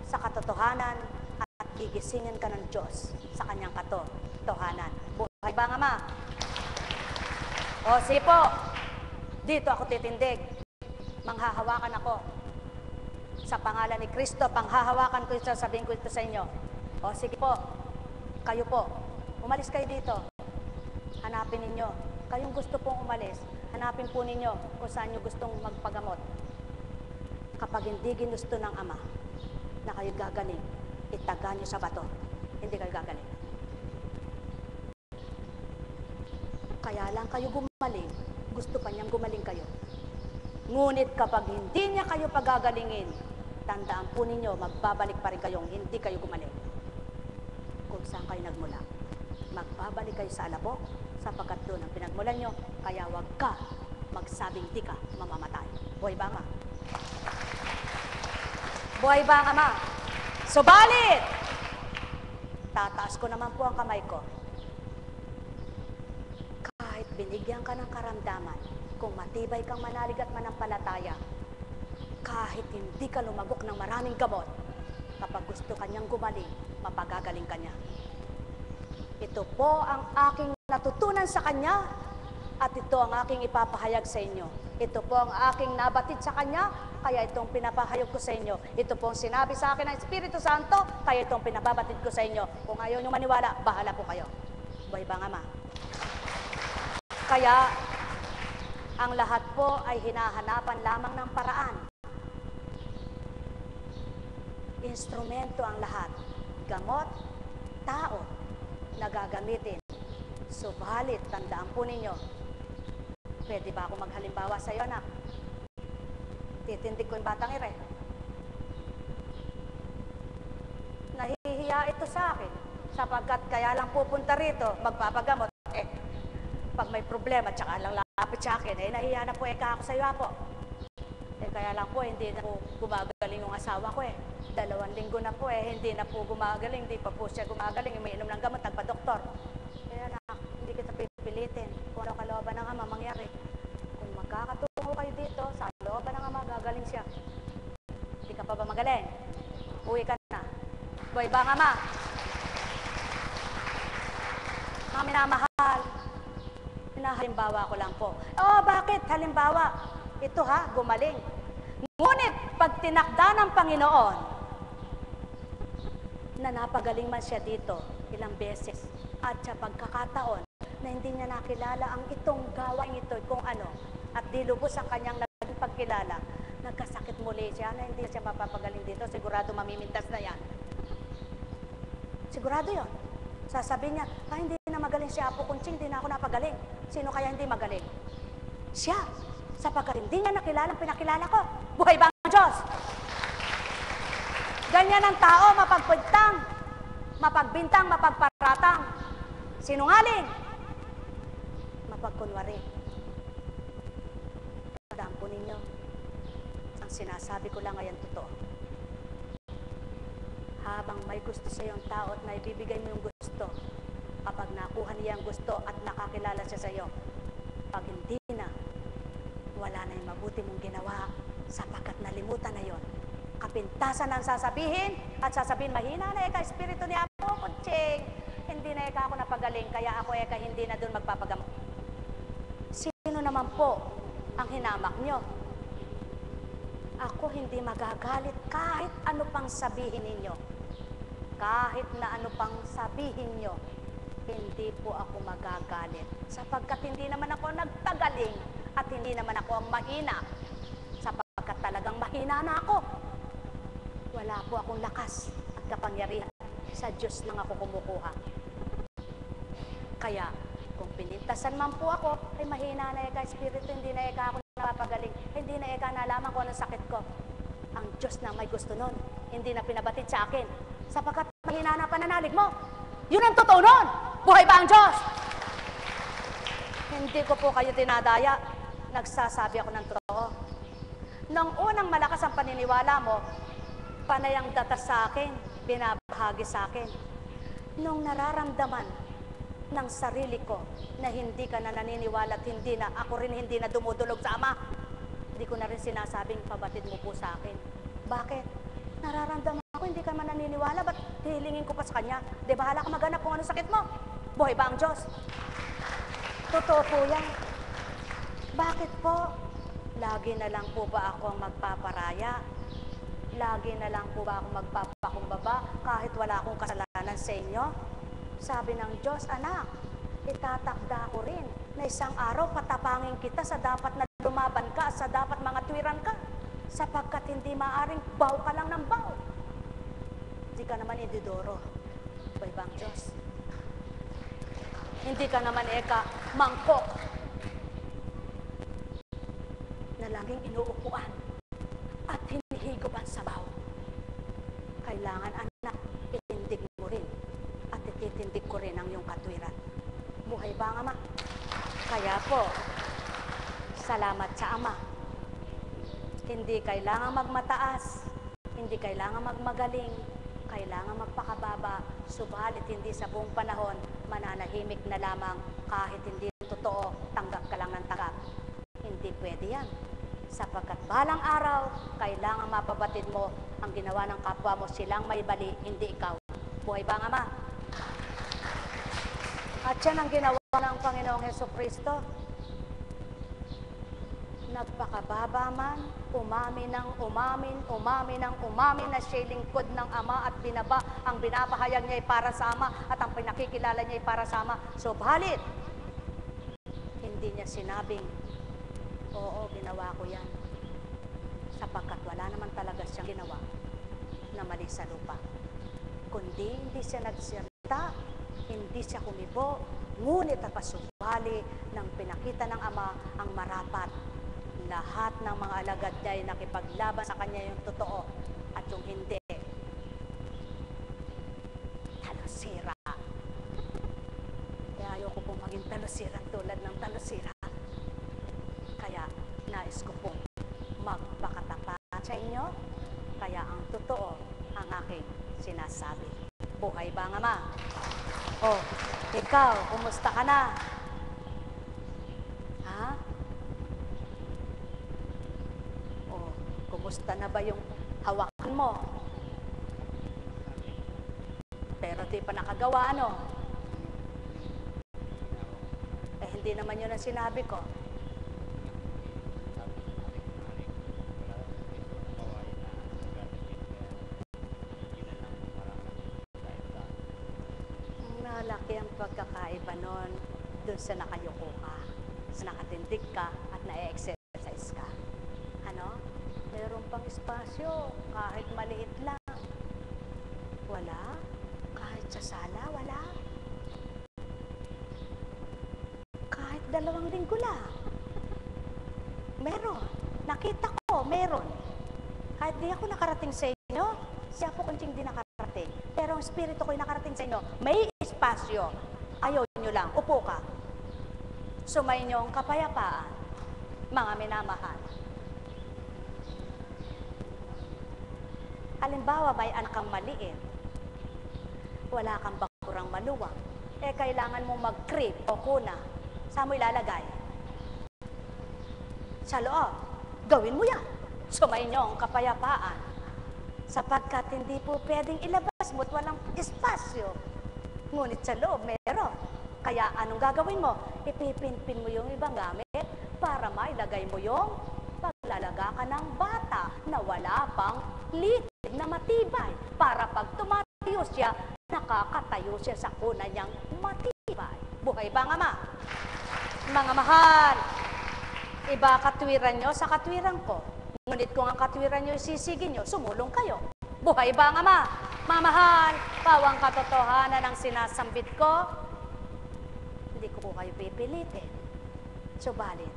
sa katotohanan at gigisingin ka ng Diyos sa kanyang katotohanan. Buhay ba ang Ama? O sige po, dito ako titindig. Manghahawakan ako. Sa pangalan ni Kristo, panghahawakan ko ito, sabihin ko ito sa inyo. O sige po, kayo po, umalis kayo dito. Hanapin ninyo. Kayong gusto pong umalis, hanapin po ninyo kung saan nyo gustong magpagamot. Kapag hindi ginusto ng Ama na kayo gagaling, itaga nyo sa bato. Hindi kayo gagaling. Kaya lang kayo gumaling, gusto pa niyang gumaling kayo. Ngunit kapag hindi niya kayo pagagalingin, tandaan po ninyo, magbabalik pa rin kayong hindi kayo gumaling. Kung saan kayo nagmula, magbabalik kayo sa alabok, sapagkat doon ang pinagmulan nyo, kaya wag ka magsabing di ka mamamatay. Buhay ba Ama? Buhay ba ang Ama? Subalit, tataas ko naman po ang kamay ko. Kahit binigyan ka ng karamdaman, kung matibay kang manalig at manampalataya, kahit hindi ka lumagok ng maraming gamot, kapag gusto kanyang gumaling, mapagagaling kanya. Ito po ang aking natutunan sa kanya at ito ang aking ipapahayag sa inyo. Ito po ang aking nabatid sa kanya, kaya itong pinapahayag ko sa inyo. Ito po ang sinabi sa akin ng Espiritu Santo, kaya itong pinababatid ko sa inyo. Kung ayaw nyo maniwala, bahala po kayo. Buhay ba ang Ama? Kaya, ang lahat po ay hinahanapan lamang ng paraan. Instrumento ang lahat. Gamot, tao, na gagamitin. Subalit, tandaan po ninyo, pwede ba ako maghalimbawa sa iyo, anak? Titindig ko yung batang ire. Nahihiya ito sa akin, sapagkat kaya lang pupunta rito, magpapagamot. Pag may problema, tsaka lang lapit sa akin, nahihiya na po ako sa iyo, Apo. Kaya lang po, hindi na po gumagaling yung asawa ko 2 linggo na po hindi na po gumagaling, hindi pa po siya gumagaling, umiinom ng gamot, nagpa-doktor. Kaya anak, hindi kita pipilitin kung ano kalooban ng Ama mangyari. Kung magkakatungo kayo dito, sa looban ng Ama, gagaling siya. Hindi ka pa ba magaling? Uwi ka na. Buhay ba ang Ama? minamahal. Halimbawa ko lang po. Oh, bakit? Halimbawa, ito ha, gumaling. Ngunit pag tinakda ng Panginoon, na napagaling man siya dito ilang beses, at sa pagkakataon na hindi niya nakilala ang itong gawain ito kung ano, at di lubos ang kanyang naging pagkilala, nagkasakit muli siya na hindi siya mapapagaling dito, sigurado mamimintas na yan. Sigurado yon. Sasabihin niya, hindi na magaling si Apo Kunching, hindi na ako napagaling. Sino kaya hindi magaling? Siya, sapagkat hindi niya nakilala ang pinakilala ko. Buhay ba ang Diyos? Ganyan ang tao, mapagpagtang, mapagbintang, mapagparatang, sinungaling, mapagkunwari. Tandaan po ninyo, ang sinasabi ko lang ngayon totoo. Habang may gusto sa iyong tao at may bibigay mo yung gusto, kapag nakuha niya ang gusto at nakakilala siya sa iyo, pag hindi na, wala na yung mabuti mong ginawa sapagkat nalimutan na yon. Kapintasan ang sasabihin at sasabihin, mahina na eka, espiritu ni Apo Kunching, hindi na eka ako napagaling, kaya ako eka hindi na doon magpapagamot. Sino naman po ang hinamak nyo? Ako hindi magagalit kahit ano pang sabihin ninyo. Kahit na ano pang sabihin nyo, hindi po ako magagalit. Sapagkat hindi naman ako nagpagaling at hindi naman ako ang mahina. Sapagkat talagang mahina na ako. Wala po akong lakas at kapangyarihan. Sa Diyos lang ako kumukuha. Kaya, kung pinintasan man po ako, ay mahina na eka espiritu, hindi na eka ako napapagaling, hindi na eka nalaman ko anong sakit ko. Ang Diyos na may gusto nun, hindi na pinabatid sa akin. Sapagkat mahina na pananalig mo. Yun ang totoo nun. Buhay ba ang Diyos? Hindi ko po kayo dinadaya. Nagsasabi ako ng totoo. Nung unang malakas ang paniniwala mo, panay ang datas sa akin, binabahagi sa akin. Nung nararamdaman ng sarili ko na hindi ka na naniniwala at hindi na, ako rin hindi na dumudulog sa Ama, hindi ko na rin sinasabing pabatid mo po sa akin. Bakit? Nararamdaman ako, hindi ka man naniniwala, ba't hihilingin ko pa sa Kanya? Di bahala ka maghanap kung ano sakit mo. Buhay ba ang Diyos? Totoo po yan. Bakit po? Lagi na lang po ba ako ang magpaparaya? Lagi na lang po ba ako magpapakumbaba kahit wala akong kasalanan sa inyo? Sabi ng Diyos, anak, itatakda ko rin na isang araw patapangin kita sa dapat na lumaban ka, sa dapat mga tuwiran ka, sapagkat hindi maaring baw ka lang ng baw. Hindi ka naman ididoro. Buhay ba ang Diyos? Hindi ka naman eka mangkok na laging inuupuan at hinihigupan sa baw. Kailangan, anak, itindig mo rin at ititindig ko rin ang iyong katwiran. Buhay ba ang Ama? Kaya po, salamat sa Ama. Hindi kailangan magmataas, hindi kailangan magmagaling, kailangan magpakababa, subalit hindi sa buong panahon mananahimik na lamang kahit hindi totoo, tanggap ka lang ng tanggap. Hindi pwede yan. Sapagkat balang araw, kailangan mapabatid mo ang ginawa ng kapwa mo, silang may bali, hindi ikaw. Buhay ba ang Ama? At yan ang ginawa ng Panginoong Hesukristo. Nagpakababa man, umamin na siya'y lingkod ng Ama at binaba, ang binabahayag niya ay para sa Ama at ang pinakikilala niya ay para sa Ama. Subalit, hindi niya sinabing, oo, ginawa ko yan. Sapagkat wala naman talaga siyang ginawa na mali sa lupa. Kundi hindi siya nagsalita, hindi siya kumibo, ngunit at pasubali ng pinakita ng Ama ang marapat. Lahat ng mga alagad niya ay nakipaglaban sa Kanya yung totoo at yung hindi. Talusira. Kaya ayoko pong maging talusira tulad ng talusira. Kaya nais ko pong magpakatapat sa inyo. Kaya ang totoo ang aking sinasabi. Buhay ba ang Ama? Oh, ikaw, kumusta ka na? Ha? Oh, kumusta na ba yung hawakan mo? Pero di pa nakagawa, ano? Hindi naman yun ang sinabi ko. Malaki ang pagkakaiba nun dun sa nakayuko ka, sa nakatindig ka at na-exercise ka. Ano? Meron pang espasyo, kahit maliit lang. Wala? Kahit sa sala, wala? Kahit 2 linggo lang. Meron. Nakita ko, meron. Kahit di ako nakarating sa inyo, siya po kunting di nakarating. Pero ang spirito ko'y nakarating sa inyo, may espasyo. Ayaw nyo lang, upo ka. Sumayin nyo ang kapayapaan, mga minamahal. Halimbawa, may anak kang maliit, wala kang bakurang maluwang, kailangan mong mag-crib o kuna. Saan mo ilalagay? Sa loob. Gawin mo yan. Sumayin nyo ang kapayapaan. Sapagkat hindi po pwedeng ilabas mo't walang espasyo. Ngunit sa loob, meron. Kaya anong gagawin mo? Ipipinpin mo yung ibang gamit para mailagay mo yung paglalaga ka ng bata na wala pang litid na matibay. Para pag tumatayo siya, nakakatayo siya sa kuna niyang matibay. Buhay ba nga ma? Mga mahal, iba katwiran nyo sa katwiran ko. Ngunit kung ang katwiran nyo isisigin nyo, sumulong kayo. Buhay ba nga ma? Mamahal, pawang katotohanan ang sinasambit ko, hindi ko po kayo pipilitin. Subalit,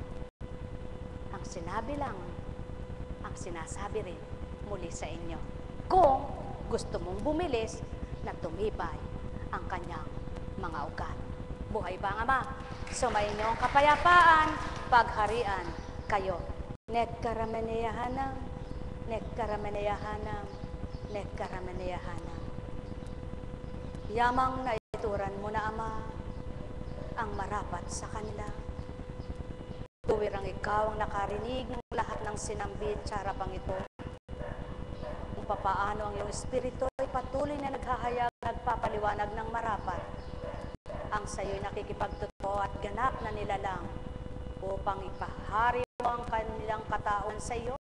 ang sinabi lang, ang sinasabi rin muli sa inyo. Kung gusto mong bumilis na tumibay ang kanyang mga ugat. Buhay ba nga ma? Sumayin niyo ang kapayapaan, pagharian kayo. Nekkarameneyahanam, nekkarameneyahanam, nekkarameneyahanam. Yamang na ituran mo na Ama ang marapat sa kanila. Tuwirang ikaw ang nakarinig ng lahat ng sinambit sa harapang ito. Kung papaano ang iyong espiritu ay patuloy na naghahayag, nagpapaliwanag ng marapat. Ang sayo'y nakikipagtotoo at ganap na nilalang upang ipahari mo ang kanilang katawan sa iyo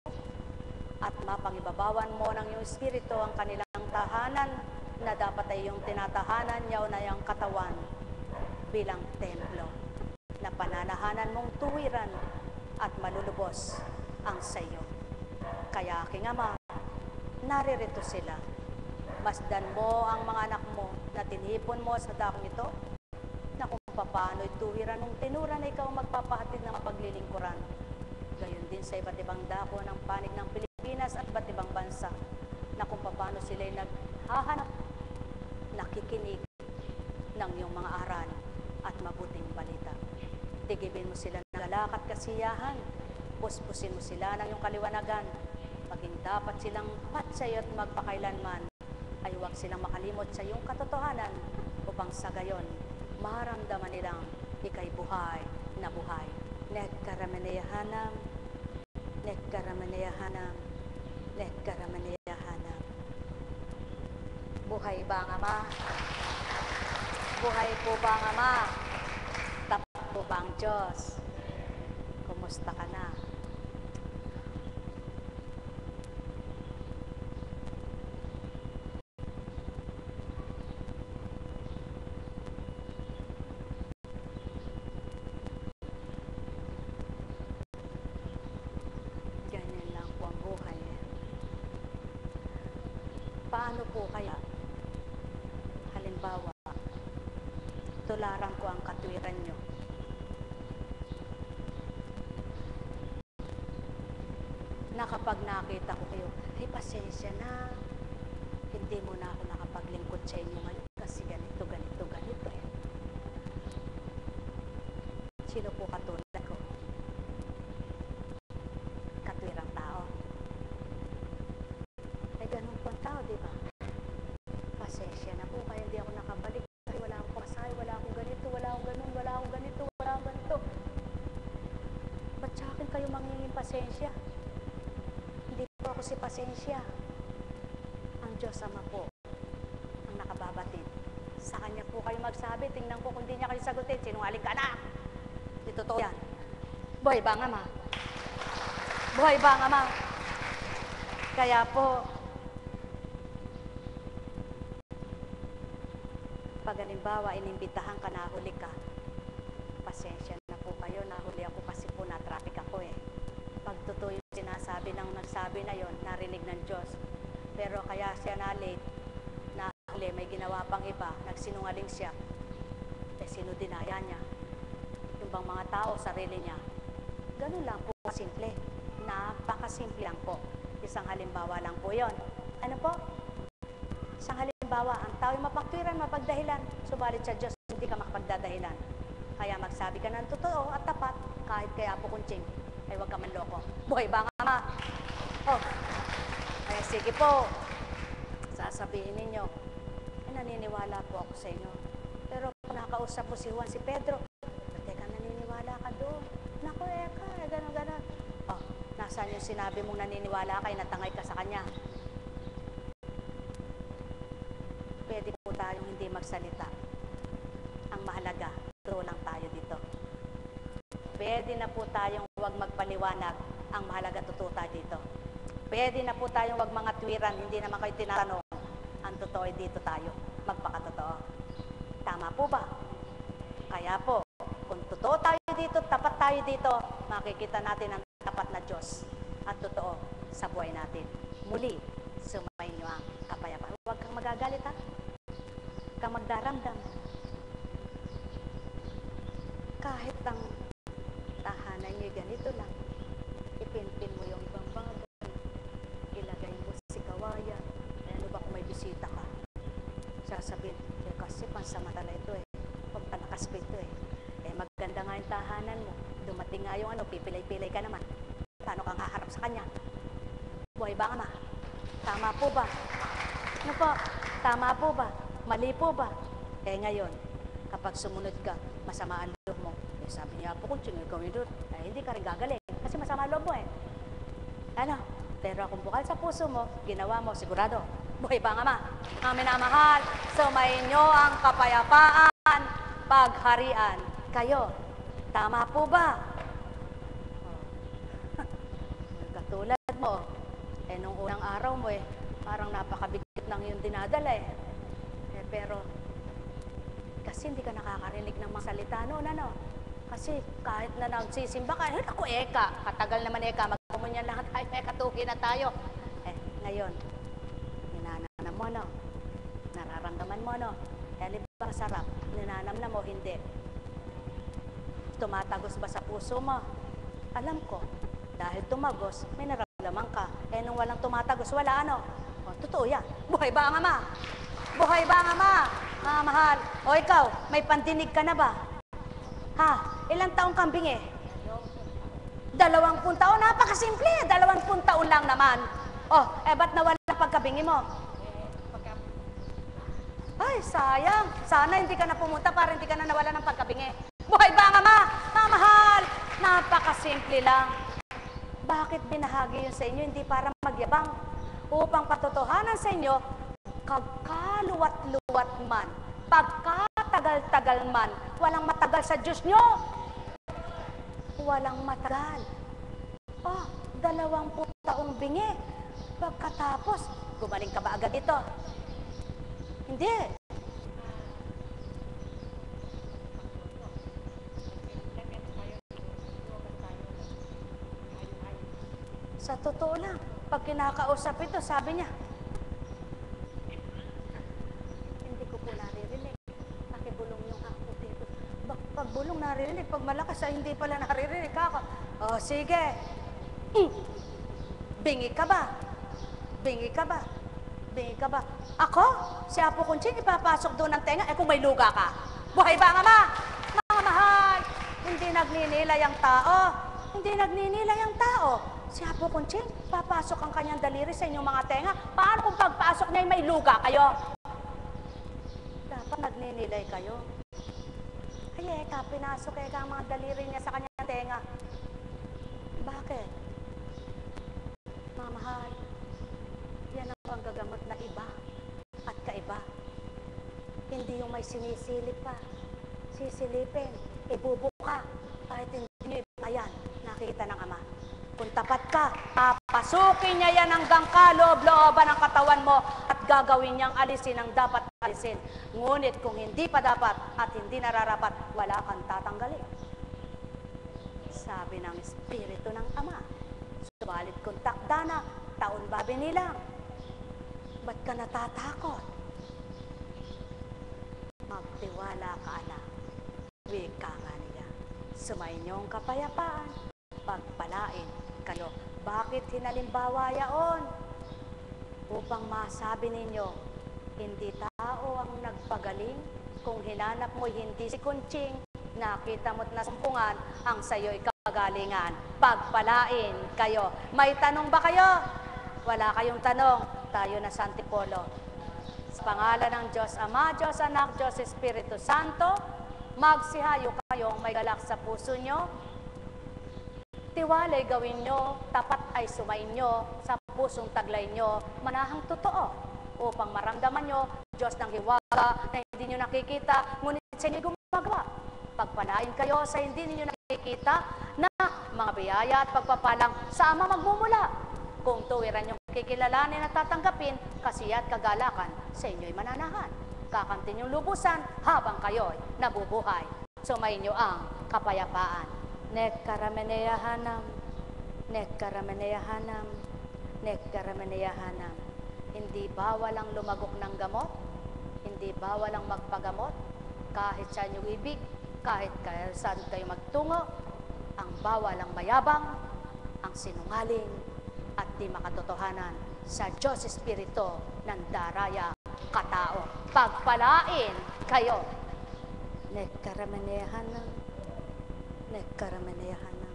at mapangibabawan mo ng iyong espiritu ang kanilang tahanan na dapat ay iyong tinatahanan niya o na iyong katawan bilang templo na pananahanan mong tuwiran at malulubos ang sa iyo. Kaya aking Ama, naririto sila. Masdan mo ang mga anak mo na tinipon mo sa dakong ito na kung paano ituwiran ng tinura na ikaw magpapahatid ng paglilingkuran. Gayon din sa iba't ibang dako ng panig ng Pilipinas at iba't ibang bansa na kung paano sila'y naghahanap, nakikinig ng iyong mga aral at mabuting balita. Tigibin mo sila ng galak at kasiyahan, puspusin mo sila ng iyong kaliwanagan, maging dapat silang pat sa iyo at magpakailanman, ay huwag silang makalimot sa iyong katotohanan upang sa gayon, maramdaman nilang ikay buhay na buhay. Nekkarameneyahanam, nekkarameneyahanam, nekkarameneyahanam. Buhay ba ang Ama? Buhay po ba ang Ama? Tapat po ba ang Diyos? Kumusta ka na? Paano po kaya, halimbawa, tularan ko ang katwiran nyo. Na kapag nakita ko kayo, ay pasensya na, hindi mo na ako nakapaglingkod sa inyo ngayon kasi ganito, ganito, ganito eh. Sino po katulad ko? Katwirang tao. Ay ganun po ang tao, di ba? Pasensya na po, kaya hindi ako nakabalik. Kasi wala akong pasay, wala akong ganito, wala akong ganun, wala akong ganito, wala akong ganito. Ba't sa akin kayo mangingin pasensya? Hindi po ako si pasensya. Ang Diyos Ama po ang nakababatid. Sa Kanya po kayo magsabi, tingnan ko kung di niya kayo sagutin, sinungaling ka na. Di totoo yan. Buhay ba ang Ama? Buhay ba ang Ama? Kaya po, pag halimbawa, inimbitahan ka, nahuli ka, pasensya na po kayo, nahuli ako kasi po na-traffic ako eh. Pag totoo yung sinasabi ng nagsabi na yon, narinig ng Diyos. Pero kaya siya na-late, nahuli, may ginawa pang iba, nagsinungaling siya, eh sino dinaya niya? Yung bang mga tao, sarili niya. Ganun lang po, simple. Napakasimple lang po. Isang halimbawa lang po yon. Ano po? Isang halimbawa, ang tao ay mapagtuwiran, mapagdahilan. Subalit sa Diyos, hindi ka makapagdadahilan. Kaya magsabi ka ng totoo at tapat, kahit kaya po kunching, ay huwag ka manloko. Buhay ba ang Ama? Oh, kaya sige po, sasabihin ninyo, ay naniniwala po ako sa inyo. Pero kung nakausap mo si Juan, si Pedro, teka, naniniwala ka doon. Naku, eka, gano'n. Oh, nasaan yung sinabi mong naniniwala ka, natangay ka sa kanya? Pwede po tayong hindi magsalita. Ang mahalaga, true lang tayo dito. Pwede na po tayong huwag magpaliwanag. Ang mahalaga, totoo tayo dito. Pwede na po tayong huwag mga tuwiran, hindi naman kayo tinatanong. Ang totoo ay dito tayo, magpakatotoo. Tama po ba? Kaya po, kung totoo tayo dito, tapat tayo dito, makikita natin ang tapat na Diyos at totoo sa buhay natin. Muli, sumayin niyo ang kapayapaan. Huwag kang magagalit, ha? Huwag kang magdaramdam. Kahit ang tahanan niyo ganito lang, ipinpin mo yung ibang bagay, ilagay mo si kawayan. Ano ba kung may bisita ka? Sasabihin, kasi pansamantala ito eh, pagpanakas ko ito eh. Maganda nga yung tahanan mo, dumating nga yung pipilay-pilay ka naman. Paano kang haharap sa kanya? Buhay ba ang Ama? Tama po ba? Ano po? Tama po ba? Mali po ba? Ngayon, kapag sumunod ka, masama ang loob mo. Sabi niya po, kung ikaw yun doon, hindi ka rin gagaling. Kasi masama ang loob mo eh. Ano? Pero kung bukal sa puso mo, ginawa mo, sigurado. Buhay ba ang Ama? Ang minamahal, sumayin niyo ang kapayapaan, pagharian. Kayo, tama po ba? Katulad mo, nung unang araw mo parang napakabigat ng iyong dinadala pero, kasi hindi ka nakakarinig ng mga salita noon, ano? Kasi kahit na nagsisimba ka, ako eka, katagal naman eka, magkumunyan lang tayo, katuki na tayo. Ngayon, ninanam mo, no? Nararamdaman mo, no? Libang sarap, ninanam na mo, hindi. Tumatagos ba sa puso mo? Alam ko, dahil tumagos, may nararamdaman ka. Nung walang tumatagos, wala ano? Totoo yan. Buhay ba ang Ama? Buhay ba ang Ama? Mga mahal. O ikaw, may pandinig ka na ba? Ha? Ilang taong kang bingi? 20 taon? Napakasimple. 20 taon lang naman. Ba't nawala ang pagkabingi mo? Ay, sayang. Sana hindi ka na pumunta para hindi ka na nawala ng pagkabingi. Buhay ba ang Ama? Mahal, napakasimple lang. Bakit binahagi yun sa inyo? Hindi para magyabang. Upang patotohanan sa inyo, kagkaluwat-luwat man, pagkatagal-tagal man, walang matagal sa Diyos nyo. Walang matagal. 20 taong bingi. Pagkatapos, gumaling ka ba agad ito? Hindi. Sa totoo lang, pag kinakausap ito, sabi niya, hindi ko po naririnig. Pakibulong yung ako dito. Pag bulong naririnig, pag malakas hindi pala naririnig ako. Sige. Bingi ka ba? Bingi ka ba? Bingi ka ba? Ako? Si Apo Kunching, ipapasok doon ng tenga, kung may luga ka. Buhay ba ang Ama? Mga mahal, hindi nagninilay ang tao. Hindi nagninilay ang tao. Si Apo Kunching, papasok ang kanyang daliri sa inyong mga tenga. Paano kung pagpasok niya may luga kayo? Dapat nagninilay kayo. Ay, pinasok ang mga daliri niya sa kanyang tenga. Bakit? Mga mahal, yan ang panggagamot na iba at kaiba. Hindi yung may sinisilip pa. Sisilipin, ibubuka. Kahit isa, papasukin niya yan hanggang kaloob-looban ng katawan mo at gagawin niyang alisin ang dapat alisin. Ngunit kung hindi pa dapat at hindi nararapat, wala kang tatanggalin. Sabi ng Espiritu ng Ama, subalit kung takda na, taon ba binilang? Ba't ka natatakot? Magtiwala ka, anak. Wika nga niya. Sumainyo ang kapayapaan. Pagpalain kayo. Bakit hinalimbawa yaon? Upang masabi ninyo, hindi tao ang nagpagaling. Kung hinanap mo hindi si Kunching, nakita mo't nasumpungan, ang sayo'y kagalingan. Pagpalain kayo. May tanong ba kayo? Wala kayong tanong. Tayo na sa Antipolo. Sa pangalan ng Diyos Ama, Diyos Anak, Diyos Espiritu Santo, magsihayo kayong may galak sa puso nyo. Tiwalay gawin nyo, tapat ay sumain nyo, sa pusong taglay nyo, manahang totoo, upang maramdaman nyo, Diyos ng hiwaga na hindi nyo nakikita, ngunit sa inyo gumagawa. Pagpalain kayo sa hindi ninyo nakikita na mga biyaya at pagpapalang sa Ama magmumula. Kung tuwiran nyo kikilalanin at tatanggapin, kasiya at kagalakan sa inyo'y mananahan. Kakamtin yung lubusan habang kayo'y nabubuhay. Sumayin nyo ang kapayapaan. Nekkarameneyahanam, nekkarameneyahanam, nekkarameneyahanam. Hindi bawal ang lumagok ng gamot, hindi bawal ang magpagamot, kahit sa inyong ibig, kahit saan kayo magtungo, ang bawal ang mayabang, ang sinungaling, at di makatotohanan sa Diyos Espiritu ng daraya katao. Pagpalain kayo. Nekkarameneyahanam, nekkarameneyahanam,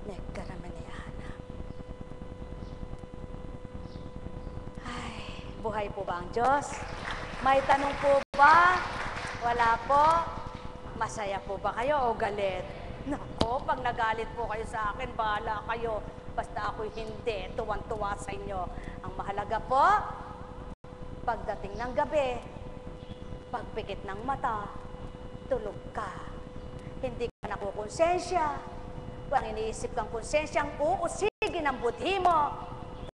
nekkarameneyahanam. Ay, buhay po ba ang Diyos? May tanong po ba? Wala po? Masaya po ba kayo o galit? Nako, pag nagalit po kayo sa akin, bahala kayo. Basta ako'y hindi, tuwan-tuwa sa inyo. Ang mahalaga po, pagdating ng gabi, pagpikit ng mata, tulog ka. Hindi ka nakukonsensya. Kung iniisip kang konsensyang uusigin ang budhi mo,